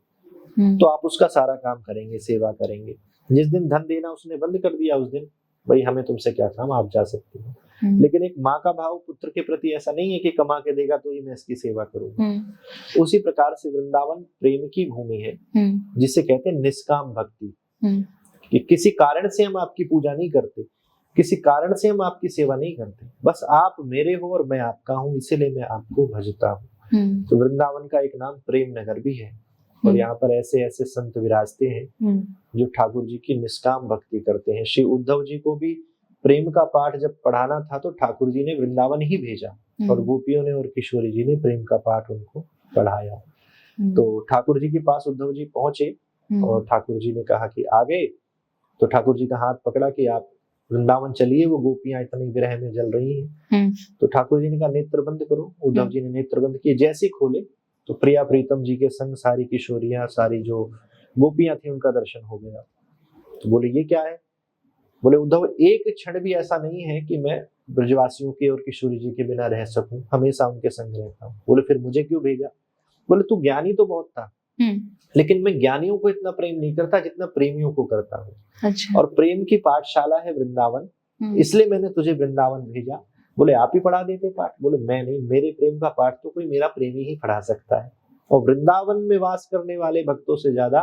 तो आप उसका सारा काम करेंगे, सेवा करेंगे। जिस दिन धन देना उसने बंद कर दिया, उस दिन भाई हमें तुमसे क्या काम, आप जा सकते हो। लेकिन एक माँ का भाव पुत्र के प्रति ऐसा नहीं है कि कमा के देगा तो ही मैं इसकी सेवा करूंगा। उसी प्रकार से वृंदावन प्रेम की भूमि है, जिसे कहते हैं निष्काम भक्ति, कि किसी कारण से हम आपकी पूजा नहीं करते, किसी कारण से हम आपकी सेवा नहीं करते, बस आप मेरे हो और मैं आपका हूँ, इसीलिए मैं आपको भजता हूँ। तो वृंदावन का एक नाम प्रेम नगर भी है, और यहाँ पर ऐसे ऐसे संत विराजते हैं जो ठाकुर जी की निष्काम भक्ति करते हैं। श्री उद्धव जी को भी प्रेम का पाठ जब पढ़ाना था तो ठाकुर जी ने वृंदावन ही भेजा, और गोपियों ने और किशोरी जी ने प्रेम का पाठ उनको पढ़ाया। तो ठाकुर जी के पास उद्धव जी पहुंचे, और ठाकुर जी ने कहा कि आ गए, तो ठाकुर जी का हाथ पकड़ा कि आप वृंदावन चलिए, वो गोपियां इतनी विरह में जल रही हैं। तो ठाकुर जी ने कहा नेत्र बंद करो। उद्धव जी ने नेत्र बंद किए, जैसे खोले तो प्रिया प्रीतम जी के संग सारी किशोरियां, सारी जो गोपियां थी, उनका दर्शन हो गया। तो बोले ये क्या है? बोले उद्धव, एक क्षण भी ऐसा नहीं है कि मैं ब्रजवासियों के और किशोरी जी के बिना रह सकूं, हमेशा उनके संग रहता हूँ। बोले फिर मुझे क्यों भेजा? बोले तू ज्ञानी तो बहुत था, लेकिन मैं ज्ञानियों को इतना प्रेम नहीं करता जितना प्रेमियों को करता हूँ। अच्छा। और प्रेम की पाठशाला है वृंदावन, इसलिए मैंने तुझे वृंदावन भेजा। बोले आप ही पढ़ा देते पाठ? बोले मैं नहीं, मेरे प्रेम का पाठ तो कोई मेरा प्रेमी ही पढ़ा सकता है, और वृंदावन में वास करने वाले भक्तों से ज्यादा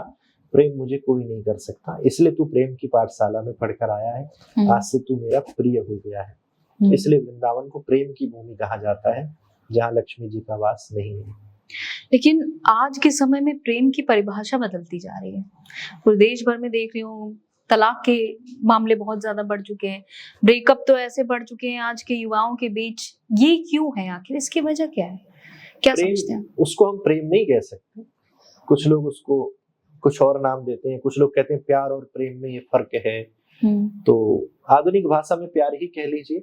प्रेम मुझे कोई नहीं कर सकता, इसलिए तू प्रेम की पाठशाला में पढ़कर आया है, आज से तू मेरा प्रिय हो गया है। इसलिए वृंदावन को प्रेम की भूमि कहा जाता है, जहाँ लक्ष्मी जी का वास नहीं है। लेकिन आज के समय में प्रेम की परिभाषा बदलती जा रही है। पूरे देश भर में देख रही हूँ, तलाक के मामले बहुत ज्यादा बढ़ चुके हैं, ब्रेकअप तो ऐसे बढ़ चुके हैं आज के युवाओं के बीच। ये क्यों है आखिर? इसकी वजह क्या है? क्या समझते हैं? उसको हम प्रेम नहीं कह सकते, कुछ लोग उसको कुछ और नाम देते हैं, कुछ लोग कहते हैं प्यार और प्रेम में ये फर्क है। तो आधुनिक भाषा में प्यार ही कह लीजिए,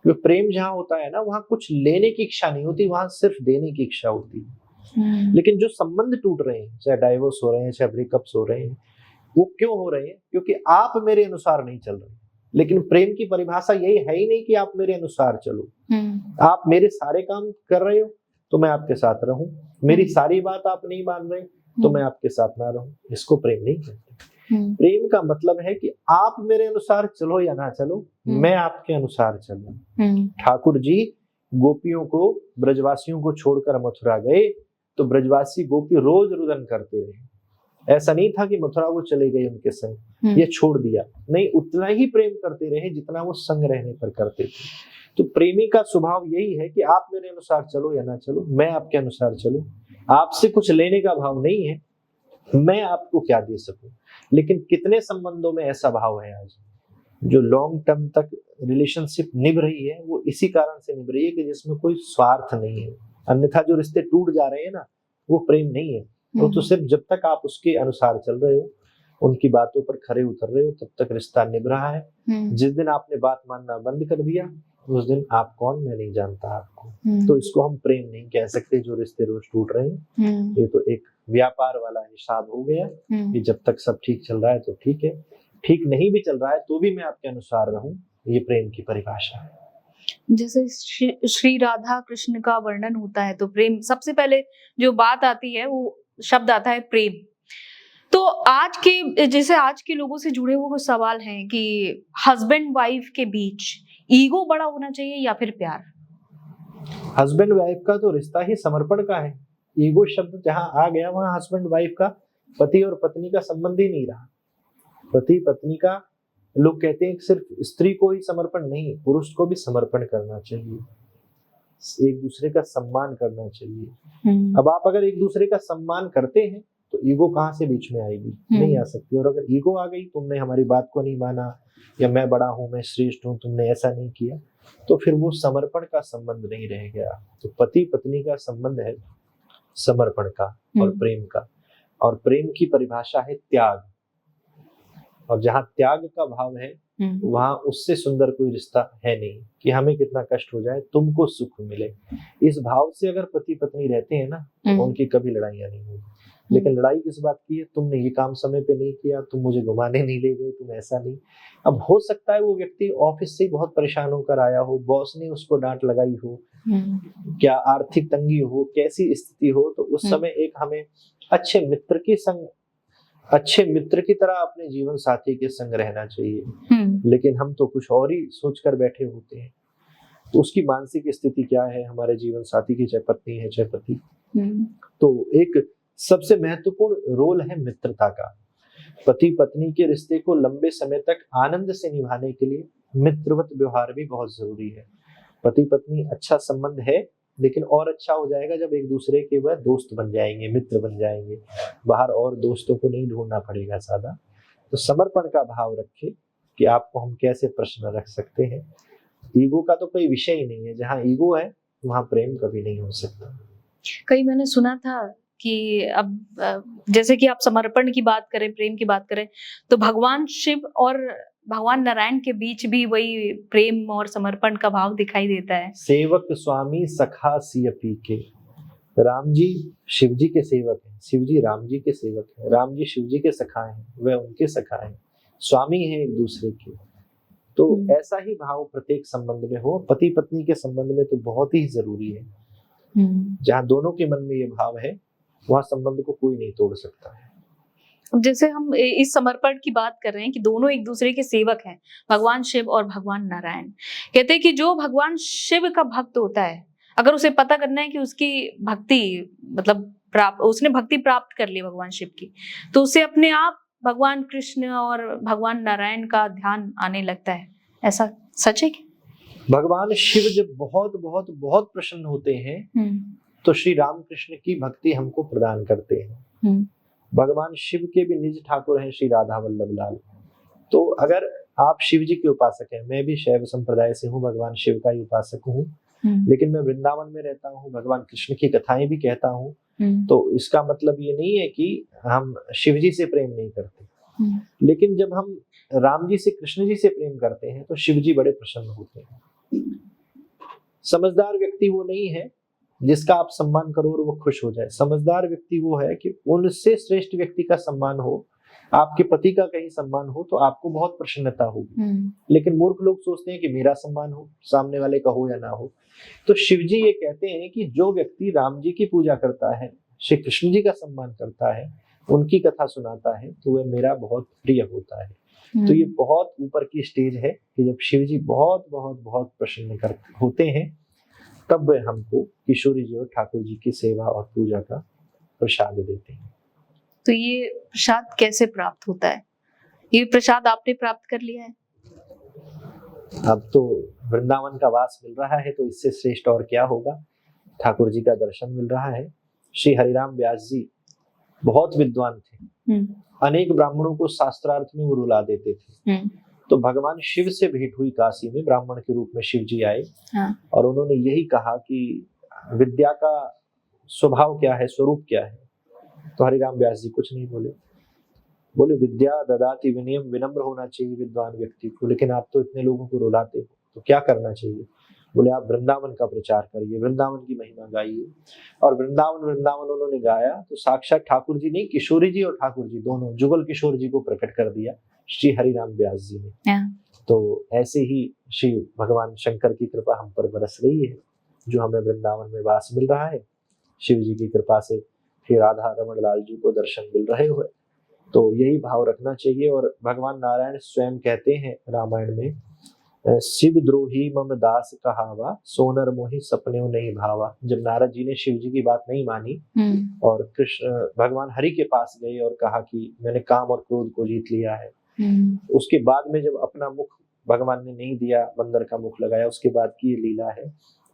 क्योंकि प्रेम जहाँ होता है ना, वहाँ कुछ लेने की इच्छा नहीं होती, वहाँ सिर्फ देने की इच्छा होती है। लेकिन जो संबंध टूट रहे हैं, चाहे डाइवोर्स हो रहे हैं, चाहे ब्रेकअप्स हो रहे हैं, वो क्यों हो रहे हैं? क्योंकि आप मेरे अनुसार नहीं चल रहे। लेकिन प्रेम की परिभाषा यही है ही नहीं कि आप मेरे अनुसार चलो। आप मेरे सारे काम कर रहे हो तो मैं आपके साथ रहूं, मेरी सारी बात आप नहीं मान रहे तो मैं आपके साथ ना रहूं। इसको प्रेम नहीं कहते। प्रेम का मतलब है कि आप मेरे अनुसार चलो या ना चलो, मैं आपके अनुसार चलूं। ठाकुर जी गोपियों को, ब्रजवासियों को छोड़कर मथुरा गए, तो ब्रजवासी गोपी रोज रुदन करते रहे। ऐसा नहीं था कि मथुरा वो चले गए उनके संग, ये छोड़ दिया, नहीं, उतना ही प्रेम करते रहे जितना वो संग रहने पर करते थे। तो प्रेमी का स्वभाव यही है कि आप मेरे अनुसार चलो या ना चलो, मैं आपके अनुसार चलूं। आपसे कुछ लेने का भाव नहीं है, मैं आपको क्या दे सकूं। लेकिन कितने संबंधों में ऐसा भाव है आज? जो लॉन्ग टर्म तक रिलेशनशिप निभ रही है, वो इसी कारण से निभ रही है कि जिसमें कोई स्वार्थ नहीं है। अन्यथा जो रिश्ते टूट जा रहे हैं ना, वो प्रेम नहीं है। वो तो सिर्फ जब तक आप उसके अनुसार चल रहे हो, उनकी बातों पर खरे उतर रहे हो, तब तक रिश्ता निभ रहा है। जिस दिन आपने बात मानना बंद कर दिया, उस दिन आप कौन, मैं नहीं जानता आपको। तो इसको हम प्रेम नहीं कह सकते जो रिश्ते रोज टूट रहे हैं। ये तो एक व्यापार वाला हिसाब हो गया कि जब तक सब ठीक चल रहा है तो ठीक है, ठीक नहीं भी चल रहा है तो भी मैं आपके अनुसार रहूं। ये प्रेम की परिभाषा है। जैसे श्री राधा कृष्ण का वर्णन होता है तो प्रेम, सबसे पहले जो बात आती है वो शब्द आता है प्रेम। तो आज के लोगों से जुड़े हुए कुछ सवाल हैं कि हस्बैंड वाइफ के बीच ईगो बड़ा होना चाहिए या फिर प्यार? हस्बैंड वाइफ का तो रिश्ता ही समर्पण का है। ईगो शब्द जहाँ आ गया वहां हस्बैंड वाइफ का, पति और पत्नी का संबंध ही नहीं रहा। पति पत्नी का, लोग कहते हैं कि सिर्फ स्त्री को ही समर्पण नहीं, पुरुष को भी समर्पण करना चाहिए, एक दूसरे का सम्मान करना चाहिए। अब आप अगर एक दूसरे का सम्मान करते हैं तो ईगो कहाँ से बीच में आएगी? नहीं आ सकती। और अगर ईगो आ गई, तुमने हमारी बात को नहीं माना, या मैं बड़ा हूं, मैं श्रेष्ठ हूं, तुमने ऐसा नहीं किया, तो फिर वो समर्पण का संबंध नहीं रह गया। तो पति पत्नी का संबंध है समर्पण का और प्रेम का। और प्रेम की परिभाषा है त्याग। और जहाँ त्याग का भाव है वहां उससे सुंदर कोई रिश्ता है नहीं, कि हमें कितना कष्ट हो जाए तुमको सुख मिले। इस भाव से अगर पति पत्नी रहते हैं ना, तो उनकी कभी लड़ाइयां नहीं होगी। लेकिन लड़ाई किस बात की है? तुमने ये काम समय पे नहीं किया, तुम मुझे घुमाने नहीं ले गए, तुम ऐसा नहीं। अब हो सकता है वो व्यक्ति ऑफिस से बहुत परेशान होकर आया हो, बॉस ने उसको डांट लगाई हो, क्या आर्थिक तंगी हो, कैसी स्थिति हो, तो उस समय एक हमें अच्छे मित्र की तरह अपने जीवन साथी के संग रहना चाहिए। लेकिन हम तो कुछ और ही सोचकर बैठे होते हैं। तो उसकी मानसिक स्थिति क्या है हमारे जीवन साथी की, चाहे पत्नी है चाहे पति। तो एक सबसे महत्वपूर्ण रोल है मित्रता का। पति पत्नी के रिश्ते को लंबे समय तक आनंद से निभाने के लिए मित्रवत व्यवहार भी बहुत जरूरी है। पति पत्नी अच्छा संबंध है, लेकिन और अच्छा हो जाएगा जब एक दूसरे के वह दोस्त बन जाएंगे, मित्र बन जाएंगे। बाहर और दोस्तों को नहीं ढूंढना पड़ेगा ज्यादा। तो समर्पण का भाव रखे कि आपको हम कैसे प्रश्न रख सकते हैं। ईगो का तो कोई विषय ही नहीं है। जहाँ ईगो है वहां प्रेम कभी नहीं हो सकता। कई मैंने सुना था कि अब जैसे कि आप समर्पण की बात करें, प्रेम की बात करें, तो भगवान शिव और भगवान नारायण के बीच भी वही प्रेम और समर्पण का भाव दिखाई देता है। सेवक स्वामी सखा सिय पी के। राम जी शिव जी के सेवक हैं, शिव जी राम जी के सेवक हैं, राम जी शिव जी के सखा हैं, वह उनके सखा हैं, स्वामी हैं एक दूसरे के। तो ऐसा ही भाव प्रत्येक संबंध में हो। पति पत्नी के संबंध में तो बहुत ही जरूरी है। जहाँ दोनों के मन में ये भाव है वहाँ संबंध को कोई नहीं तोड़ सकता है। जैसे हम इस समर्पण की बात कर रहे हैं कि दोनों एक दूसरे के सेवक हैं, भगवान शिव और भगवान नारायण। कहते हैं कि जो भगवान शिव का भक्त होता है, अगर उसे पता करना है कि उसकी भक्ति मतलब उसने भक्ति प्राप्त कर ली भगवान शिव की, तो उसे अपने आप भगवान कृष्ण और भगवान नारायण का ध्यान आने लगता है। ऐसा सच है क्या? भगवान शिव जब बहुत बहुत बहुत प्रसन्न होते हैं तो श्री राम कृष्ण की भक्ति हमको प्रदान करते हैं। भगवान शिव के भी निज ठाकुर हैं श्री राधा वल्लभ लाल। तो अगर आप शिव जी के उपासक हैं, मैं भी शैव संप्रदाय से हूँ, भगवान शिव का ही उपासक हूँ, लेकिन मैं वृंदावन में रहता हूँ, भगवान कृष्ण की कथाएं भी कहता हूँ, तो इसका मतलब ये नहीं है कि हम शिव जी से प्रेम नहीं करते। लेकिन जब हम राम जी से, कृष्ण जी से प्रेम करते हैं तो शिव जी बड़े प्रसन्न होते हैं। समझदार व्यक्ति वो नहीं है जिसका आप सम्मान करो और वो खुश हो जाए। समझदार व्यक्ति वो है कि उनसे श्रेष्ठ व्यक्ति का सम्मान हो, आपके पति का कहीं सम्मान हो तो आपको बहुत प्रसन्नता होगी। लेकिन मूर्ख लोग सोचते हैं कि मेरा सम्मान हो, सामने वाले का हो या ना हो। तो शिव जी ये कहते हैं कि जो व्यक्ति राम जी की पूजा करता है, श्री कृष्ण जी का सम्मान करता है, उनकी कथा सुनाता है, तो वह मेरा बहुत प्रिय होता है। तो ये बहुत ऊपर की स्टेज है कि जब शिव जी बहुत बहुत बहुत प्रसन्न होते हैं, तब वे हमको किशोरी जी और ठाकुर जी की सेवा और पूजा का प्रसाद देते हैं। तो ये प्रसाद कैसे प्राप्त होता है? ये प्रसाद आपने प्राप्त कर लिया है? अब तो वृंदावन का वास मिल रहा है, तो इससे श्रेष्ठ और क्या होगा। ठाकुर जी का दर्शन मिल रहा है। श्री हरिराम व्यास जी बहुत विद्वान थे, अनेक ब्राह्मणों को शास्त्रार्थ में वो रुला देते थे। तो भगवान शिव से भेंट हुई काशी में, ब्राह्मण के रूप में शिव जी आए। और उन्होंने यही कहा कि विद्या का स्वभाव क्या है, स्वरूप क्या है। तो हरिराम व्यास जी कुछ नहीं बोले विद्या ददाति विनयम, विनम्र होना चाहिए विद्वान व्यक्ति को, लेकिन आप तो इतने लोगों को रुलाते हो, तो क्या करना चाहिए। बोले आप वृंदावन का प्रचार करिए, वृंदावन की महिमा गाइए। और वृंदावन वृंदावन उन्होंने गाया तो साक्षात ठाकुर जी नहीं, किशोरी जी और ठाकुर जी दोनों जुगल किशोर जी को प्रकट कर दिया श्री हरिराम व्यास जी ने। तो ऐसे ही श्री भगवान शंकर की कृपा हम पर बरस रही है, जो हमें वृंदावन में वास मिल रहा है। शिव जी की कृपा से श्री राधा रमण लाल जी को दर्शन मिल रहे हुए, तो यही भाव रखना चाहिए। और भगवान नारायण स्वयं कहते हैं रामायण में, शिव द्रोही मम दास कहावा, सोनर मोहि सपने नहीं भावा। जब नारद जी ने शिव जी की बात नहीं मानी और कृष्ण भगवान हरि के पास गए और कहा कि मैंने काम और क्रोध को जीत लिया है, उसके बाद में जब अपना मुख भगवान ने नहीं दिया, बंदर का मुख लगाया, उसके बाद की ये लीला है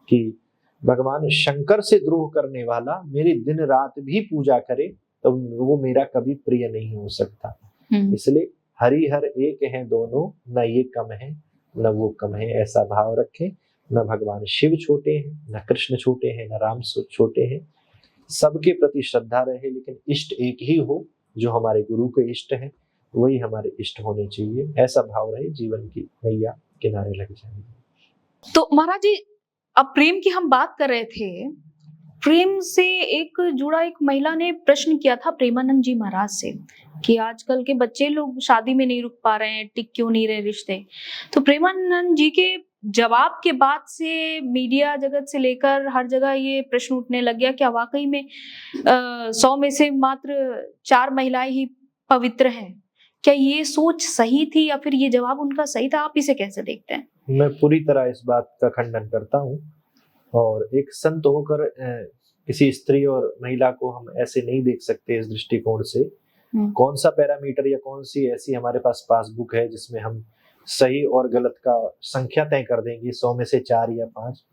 कि भगवान शंकर से द्रोह करने वाला मेरी दिन रात भी पूजा करे तो वो मेरा कभी प्रिय नहीं हो सकता। इसलिए हरि हर एक है दोनों, न ये कम है न वो कम है, ऐसा भाव रखें। न भगवान शिव छोटे हैं, न कृष्ण छोटे हैं, न राम छोटे हैं। सबके प्रति श्रद्धा रहे, लेकिन इष्ट एक ही हो, जो हमारे गुरु के इष्ट है वही हमारे इष्ट होने चाहिए। ऐसा भाव रहे, जीवन की नैया किनारे लग जाएगी। तो महाराज जी, अब प्रेम की हम बात कर रहे थे, प्रेम से एक जुड़ा एक महिला ने प्रश्न किया था प्रेमानंद जी महाराज से कि आजकल के बच्चे लोग शादी में नहीं रुक पा रहे हैं, टिक क्यों नहीं रहे रिश्ते। तो प्रेमानंद जी के जवाब के बाद से मीडिया जगत से लेकर हर जगह ये प्रश्न उठने लग गया, क्या वाकई में 100 में से मात्र 4 महिलाएं ही पवित्र हैं? क्या ये सोच सही थी या फिर ये जवाब उनका सही था? आप इसे कैसे देखते हैं? मैं पूरी तरह इस बात का खंडन करता हूँ, और एक संत होकर किसी स्त्री और महिला को हम ऐसे नहीं देख सकते। इस दृष्टिकोण से कौन सा पैरामीटर या कौन सी ऐसी हमारे पास पासबुक है जिसमें हम सही और गलत का संख्या तय कर देंगे 100 में से 4 या 5?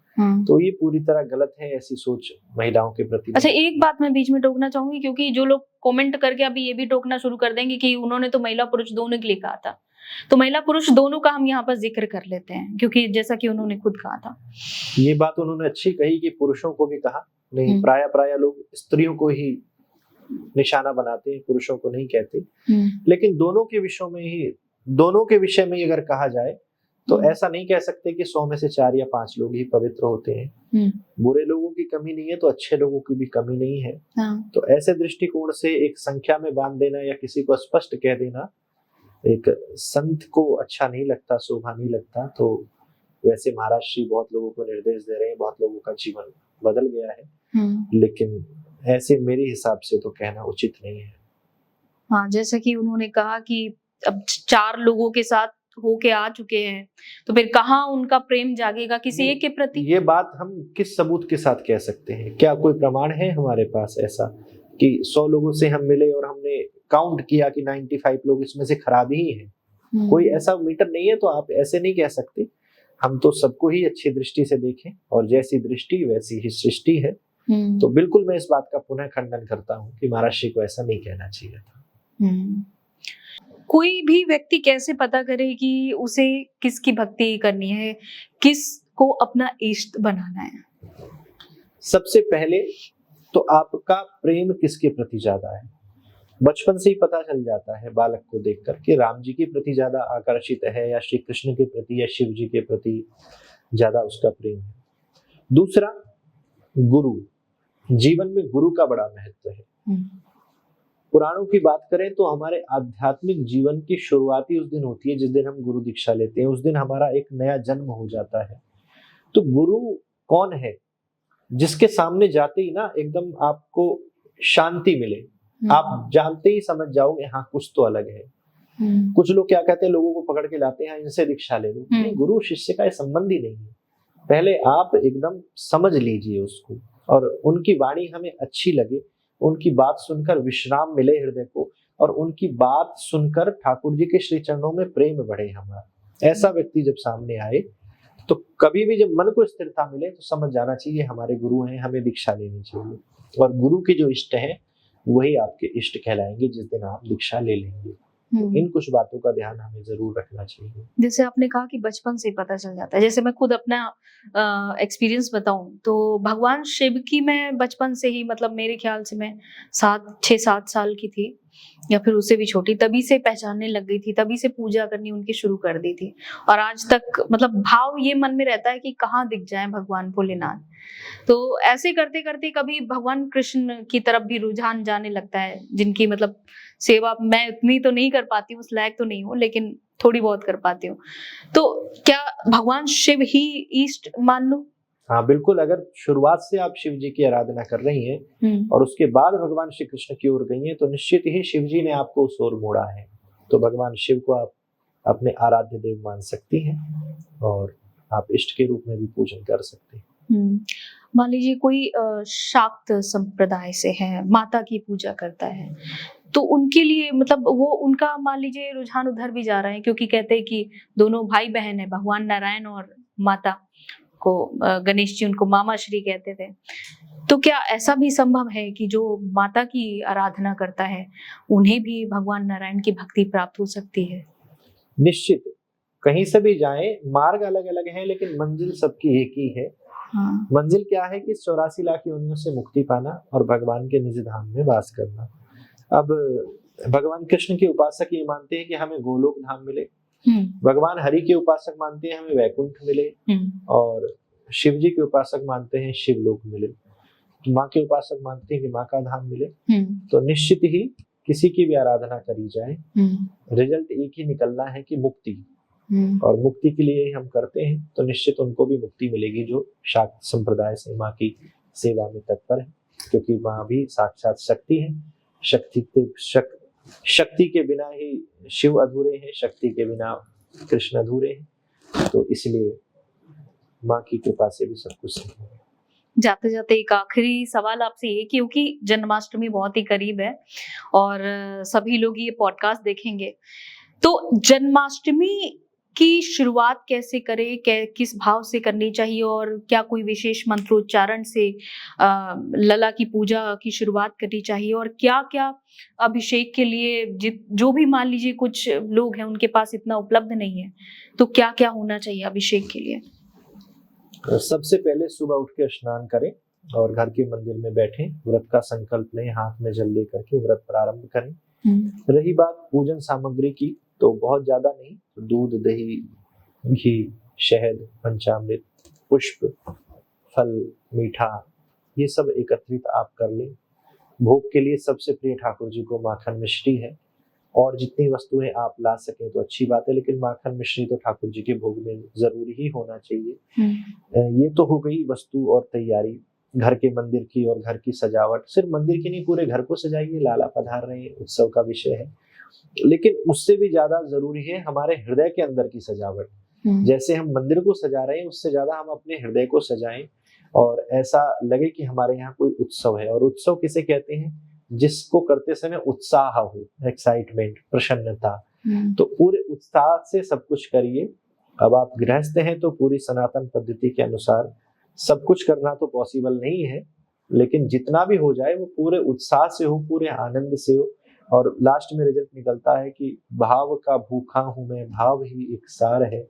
तो ये पूरी तरह गलत है, ऐसी सोच महिलाओं के प्रति। अच्छा, एक बात मैं बीच में टोकना चाहूंगी, क्योंकि जो लोग कमेंट करके अभी ये भी टोकना शुरू कर देंगे कि उन्होंने तो महिला पुरुष दोनों के लिए कहा था, तो महिला पुरुष दोनों का हम यहाँ पर जिक्र कर लेते हैं, क्योंकि जैसा कि उन्होंने खुद कहा था। ये बात उन्होंने अच्छी कही कि पुरुषों को भी कहा, नहीं प्राय लोग स्त्रियों को ही निशाना बनाते हैं, पुरुषों को नहीं कहते। लेकिन दोनों के विषय में अगर कहा जाए तो ऐसा नहीं कह सकते कि 100 में से 4 या 5 लोग ही पवित्र होते हैं। बुरे लोगों की कमी नहीं है तो अच्छे लोगों की भी कमी नहीं है। तो ऐसे दृष्टिकोण से एक संख्या में बांध देना या किसी को स्पष्ट कह देना एक संत को अच्छा नहीं लगता, शोभा नहीं लगता। तो वैसे महाराज श्री बहुत लोगों को निर्देश दे रहे हैं, बहुत लोगों का जीवन बदल गया है, लेकिन ऐसे मेरे हिसाब से तो कहना उचित नहीं है। हाँ, जैसा कि उन्होंने कहा कि अब 4 लोगों के साथ होके आ चुके हैं, तो फिर कहाँ उनका प्रेम जागेगा किसी एक के प्रति? ये बात हम किस सबूत के साथ कह सकते हैं? क्या कोई प्रमाण है हमारे पास ऐसा कि 100 लोगों से हम मिले और हमने काउंट किया कि 95 लोग इसमें से खराब ही हैं? कोई ऐसा मीटर नहीं है, तो आप ऐसे नहीं कह सकते। हम तो सबको ही अच्छी दृष्टि से देखें, और जैसी दृष्टि वैसी ही सृष्टि है। तो बिल्कुल मैं इस बात का पुनः खंडन करता हूँ कि महाराज श्री को ऐसा नहीं कहना चाहिए था। कोई भी व्यक्ति कैसे पता करे कि उसे किसकी भक्ति करनी है, किसको अपना इष्ट बनाना है? सबसे पहले तो आपका प्रेम किसके प्रति ज्यादा है। बचपन से ही पता चल जाता है बालक को देखकर कि राम जी के प्रति ज्यादा आकर्षित है या श्री कृष्ण के प्रति या शिव जी के प्रति ज्यादा उसका प्रेम है। दूसरा, गुरु। जीवन में गुरु का बड़ा महत्व है। पुराणों की बात करें तो हमारे आध्यात्मिक जीवन की शुरुआत ही उस दिन होती है जिस दिन हम गुरु दीक्षा लेते हैं। उस दिन हमारा एक नया जन्म हो जाता है। तो गुरु कौन है? जिसके सामने जाते ही ना एकदम आपको शांति मिले, आप जानते ही समझ जाओगे हाँ कुछ तो अलग है। कुछ लोग क्या कहते हैं, लोगों को पकड़ के लाते हैं, इनसे दीक्षा ले लो। नहीं, गुरु शिष्य का संबंध ही नहीं है। पहले आप एकदम समझ लीजिए उसको, और उनकी वाणी हमें अच्छी लगे, उनकी बात सुनकर विश्राम मिले हृदय को, और उनकी बात सुनकर ठाकुर जी के श्री चरणों में प्रेम बढ़े हमारा। ऐसा व्यक्ति जब सामने आए तो कभी भी जब मन को स्थिरता मिले तो समझ जाना चाहिए हमारे गुरु हैं, हमें दीक्षा लेनी चाहिए। और गुरु के जो इष्ट हैं वही आपके इष्ट कहलाएंगे जिस दिन आप दीक्षा ले लेंगे। इन कुछ बातों का ध्यान हमें जरूर रखना चाहिए। जैसे आपने कहा कि बचपन से ही पता चल जाता है, जैसे मैं खुद अपना एक्सपीरियंस बताऊं तो भगवान शिव की मैं बचपन से ही, मतलब मेरे ख्याल से मैं 6-7 साल की थी या फिर उससे भी छोटी, तभी से पहचानने लग गई थी, तभी से पूजा करनी उनकी शुरू कर दी थी। और आज तक मतलब भाव ये मन में रहता है कि कहाँ दिख जाए भगवान भोलेनाथ। तो ऐसे करते करते कभी भगवान कृष्ण की तरफ भी रुझान जाने लगता है, जिनकी मतलब सेवा मैं उतनी तो नहीं कर पाती हूँ, उस लायक तो नहीं हूँ, लेकिन थोड़ी बहुत कर पाती हूँ। तो क्या भगवान शिव ही इष्ट मान लूं? हाँ बिल्कुल, अगर शुरुआत से आप शिव जी की आराधना कर रही हैं और उसके बाद भगवान श्री कृष्ण की ओर गई हैं, तो निश्चित ही शिव जी ने आपको उस ओर मोड़ा है। तो भगवान शिव को आप अपने आराध्य देव मान सकती हैं और आप इष्ट के रूप में भी पूजन कर सकते हैं। मान लीजिए कोई शाक्त संप्रदाय से है, माता की पूजा करता है, तो उनके लिए मतलब वो उनका मान लीजिए रुझान उधर भी जा रहा है, क्योंकि कहते हैं कि दोनों भाई बहन है, भगवान नारायण और माता को गणेश जी उनको मामा श्री कहते थे। तो क्या ऐसा भी संभव है कि जो माता की आराधना करता है उन्हें भी भगवान नारायण की भक्ति प्राप्त हो सकती है? निश्चित, कहीं से भी जाएं, मार्ग अलग अलग है लेकिन मंजिल सबकी एक ही है। हाँ। मंजिल क्या है कि 84 लाख योनियों से मुक्ति पाना और भगवान के निज धाम में वास करना। अब भगवान कृष्ण के उपासक ये मानते हैं कि हमें गोलोक धाम मिले, भगवान हरि के उपासक मानते हैं हमें वैकुंठ मिले, और शिव जी के उपासक मानते हैं शिवलोक मिले, माँ के उपासक मानते हैं कि माँ का धाम मिले। तो निश्चित ही किसी की भी आराधना करी जाए, रिजल्ट एक ही निकलना है कि मुक्ति, और मुक्ति के लिए ही हम करते हैं, तो निश्चित उनको भी मुक्ति मिलेगी जो शाक्त संप्रदाय से माँ की सेवा में तत्पर है, क्योंकि माँ भी साक्षात शक्ति है। शक्ति के बिना ही शिव अधूरे हैं, शक्ति के बिना कृष्ण अधूरे हैं, तो इसलिए माँ की कृपा से भी सब कुछ संभव है। जाते जाते एक आखिरी सवाल आपसे ये, क्योंकि जन्माष्टमी बहुत ही करीब है और सभी लोग ये पॉडकास्ट देखेंगे, तो जन्माष्टमी की शुरुआत कैसे करें, किस भाव से करनी चाहिए, और क्या कोई विशेष मंत्रोच्चारण से लला की पूजा की शुरुआत करनी चाहिए, और क्या क्या अभिषेक के लिए जो भी मान लीजिए कुछ लोग हैं उनके पास इतना उपलब्ध नहीं है, तो क्या क्या होना चाहिए अभिषेक के लिए? सबसे पहले सुबह उठ के स्नान करें और घर के मंदिर में बैठें, व्रत का संकल्प लें, हाथ में जल लेकर के व्रत प्रारंभ करें। रही बात पूजन सामग्री की, तो बहुत ज्यादा नहीं, दूध, दही, घी, शहद, पंचामृत, पुष्प, फल, मीठा, ये सब एकत्रित आप कर लें। भोग के लिए सबसे प्रिय ठाकुर जी को माखन मिश्री है, और जितनी वस्तुएं आप ला सकें तो अच्छी बात है, लेकिन माखन मिश्री तो ठाकुर जी के भोग में जरूरी ही होना चाहिए। ये तो हो गई वस्तु और तैयारी घर के मंदिर की और घर की सजावट। सिर्फ मंदिर की नहीं, पूरे घर को सजाइए, लाला पधार रहे हैं, उत्सव का विषय है। लेकिन उससे भी ज्यादा जरूरी है हमारे हृदय के अंदर की सजावट। जैसे हम मंदिर को सजा रहे हैं, उससे ज्यादा हम अपने हृदय को सजाएं, और ऐसा लगे कि हमारे यहाँ कोई उत्सव है। और उत्सव किसे कहते हैं? जिसको करते समय उत्साह हो, एक्साइटमेंट, प्रसन्नता। तो पूरे उत्साह से सब कुछ करिए। अब आप गृहस्थ हैं तो पूरी सनातन पद्धति के अनुसार सब कुछ करना तो पॉसिबल नहीं है, लेकिन जितना भी हो जाए वो पूरे उत्साह से हो, पूरे आनंद से हो। और लास्ट में रिजल्ट निकलता है कि भाव का भूखा हूं मैं, भाव ही एक सार है,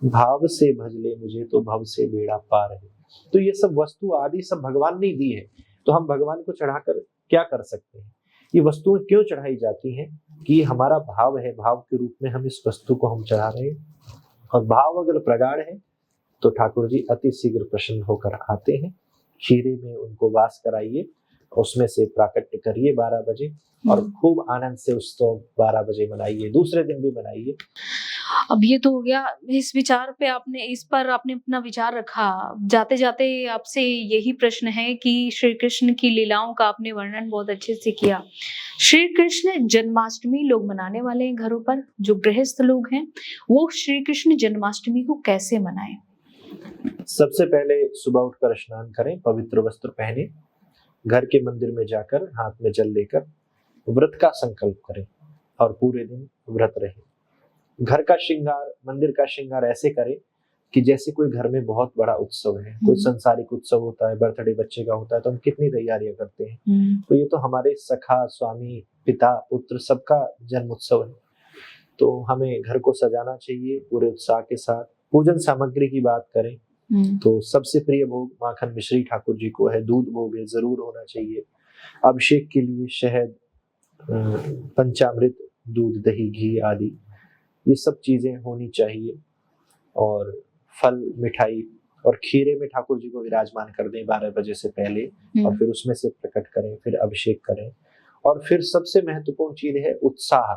भाव से भज ले मुझे तो भव से बेड़ा पार है। तो ये सब वस्तु आदि सब भगवान ने दी है, तो हम भगवान को चढ़ाकर क्या कर सकते हैं? ये वस्तुएं क्यों चढ़ाई जाती हैं? कि हमारा भाव है, भाव के रूप में हम इस वस्तु को हम चढ़ा रहे हैं, और भाव अगर प्रगाढ़ है तो ठाकुर जी अति शीघ्र प्रसन्न होकर आते हैं। खीरे में उनको वास कराइए, उसमें से प्राकट्य करिए 12 बजे, और खूब आनंद से उत्सव 12 बजे मनाइए, दूसरे दिन भी मनाइए। अब ये तो हो गया, इस विचार पे इस पर आपने अपना विचार रखा। जाते जाते आपसे यही प्रश्न है कि श्री कृष्ण की लीलाओं का आपने वर्णन बहुत अच्छे से किया। श्री कृष्ण जन्माष्टमी लोग मनाने वाले हैं घरों पर, जो गृहस्थ लोग हैं वो श्री कृष्ण जन्माष्टमी को कैसे मनाएं? सबसे पहले सुबह उठकर स्नान करें, पवित्र वस्त्र पहने, घर के मंदिर में जाकर हाथ में जल लेकर व्रत का संकल्प करें और पूरे दिन व्रत रहे। घर का श्रृंगार, मंदिर का श्रृंगार ऐसे करें कि जैसे कोई घर में बहुत बड़ा उत्सव है, कोई संसारिक उत्सव होता है, बर्थडे बच्चे का होता है, तो हम कितनी तैयारियां करते हैं। तो ये तो हमारे सखा, स्वामी, पिता, पुत्र सबका जन्म उत्सव है, तो हमें घर को सजाना चाहिए पूरे उत्साह के साथ। पूजन सामग्री की बात करें तो सबसे प्रिय भोग माखन मिश्री ठाकुर जी को है, दूध भोग है, जरूर होना चाहिए। अभिषेक के लिए शहद, पंचामृत, दूध, दही, घी आदि ये सब चीजें होनी चाहिए, और फल, मिठाई और खीरे में ठाकुर जी को विराजमान कर दें 12 बजे से पहले, और फिर उसमें से प्रकट करें, फिर अभिषेक करें। और फिर सबसे महत्वपूर्ण चीज है उत्साह।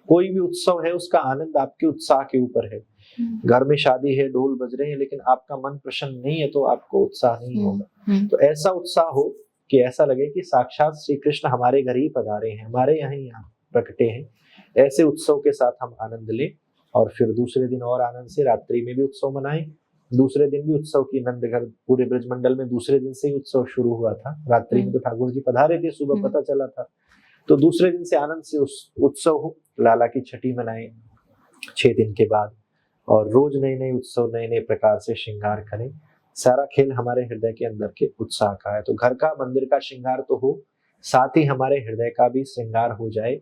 कोई भी उत्सव है उसका आनंद आपके उत्साह के ऊपर है। घर में शादी है, ढोल बज रहे हैं, लेकिन आपका मन प्रसन्न नहीं है तो आपको उत्साह नहीं होगा। तो ऐसा उत्साह हो कि ऐसा लगे कि साक्षात श्री कृष्ण हमारे घर ही पधारे हैं, हमारे यहाँ प्रकटे हैं। ऐसे उत्सव के साथ हम आनंद लें और फिर दूसरे दिन और आनंद से रात्रि में भी उत्सव मनाएं। दूसरे दिन भी उत्सव की नंदघर पूरे ब्रजमंडल में दूसरे दिन से ही उत्सव शुरू हुआ था। रात्रि में तो ठाकुर जी पधारे थे, सुबह पता चला था। तो दूसरे दिन से आनंद से उस उत्सव हो, लाला की छठी मनाएं 6 दिन के बाद, और रोज नए नए उत्सव नए नए प्रकार से श्रृंगार करें। सारा खेल हमारे हृदय के अंदर के उत्साह का है। तो घर का, मंदिर का श्रृंगार तो हो, साथ ही हमारे हृदय का भी श्रृंगार हो जाए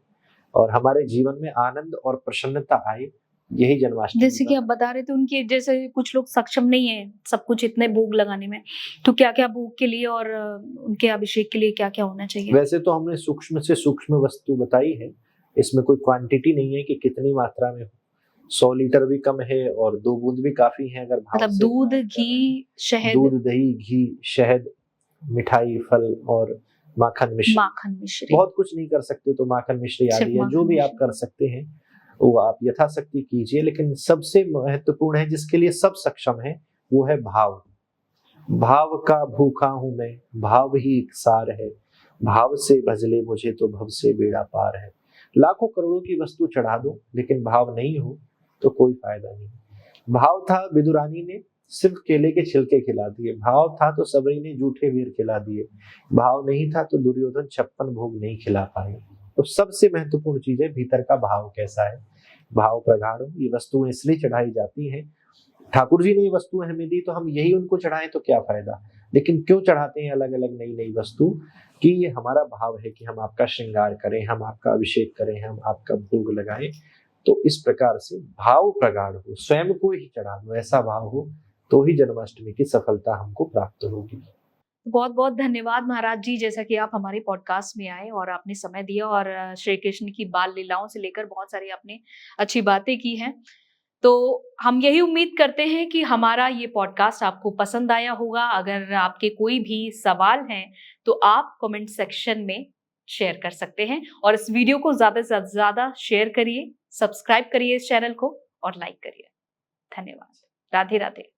और हमारे जीवन में आनंद और प्रसन्नता आए। यही जन्माष्टमी। जैसे कि आप बता रहे थे, उनके जैसे कुछ लोग सक्षम नहीं है सब कुछ इतने भोग लगाने में, तो क्या क्या भोग के लिए और उनके अभिषेक के लिए क्या क्या होना चाहिए? वैसे तो हमने सूक्ष्म से सूक्ष्म वस्तु बताई है, इसमें कोई क्वांटिटी नहीं है कि कितनी मात्रा में हो। 100 लीटर भी कम है और 2 बूंद भी काफी है। अगर भाव मतलब से दूध, घी, शहद, दूध, दही, घी, शहद, मिठाई, फल और माखन मिश्री। बहुत कुछ नहीं कर सकते तो माखन मिश्री आदि है, जो भी आप कर सकते हैं वो आप यथाशक्ति कीजिए। लेकिन सबसे महत्वपूर्ण है, जिसके लिए सब सक्षम है, वो है भाव। भाव का भूखा हूं मैं, भाव ही एक सार है, भाव से भजले मुझे तो भव से बेड़ा पार है। लाखों करोड़ों की वस्तु चढ़ा दो, लेकिन भाव नहीं हो तो कोई फायदा नहीं। भाव था, विदुरानी ने सिर्फ केले के छिलके खिला दिए। भाव था तो सबरी ने जूठे वीर खिला दिए। भाव नहीं था तो दुर्योधन 56 भोग नहीं खिला पाए। तो सबसे महत्वपूर्ण चीज है भीतर का भाव कैसा है। भाव प्रगाढ़ हो। ये वस्तुएं इसलिए चढ़ाई जाती हैं, ठाकुर जी ने ये वस्तुएं हमें दी तो हम यही उनको चढ़ाएं तो क्या फायदा। लेकिन क्यों चढ़ाते हैं अलग अलग नई नई वस्तु, कि ये हमारा भाव है कि हम आपका श्रृंगार करें, हम आपका अभिषेक करें, हम आपका भोग लगाएं। तो इस प्रकार से भाव प्रगाढ़ हो, स्वयं को ही चढ़ा दो, ऐसा भाव हो तो ही जन्माष्टमी की सफलता हमको प्राप्त होगी। बहुत बहुत धन्यवाद महाराज जी, जैसा कि आप हमारे पॉडकास्ट में आए और आपने समय दिया और श्री कृष्ण की बाल लीलाओं से लेकर बहुत सारी आपने अच्छी बातें की हैं। तो हम यही उम्मीद करते हैं कि हमारा ये पॉडकास्ट आपको पसंद आया होगा। अगर आपके कोई भी सवाल हैं तो आप कमेंट सेक्शन में शेयर कर सकते हैं और इस वीडियो को ज्यादा से ज्यादा शेयर करिए, सब्सक्राइब करिए इस चैनल को और लाइक करिए। धन्यवाद। राधे राधे।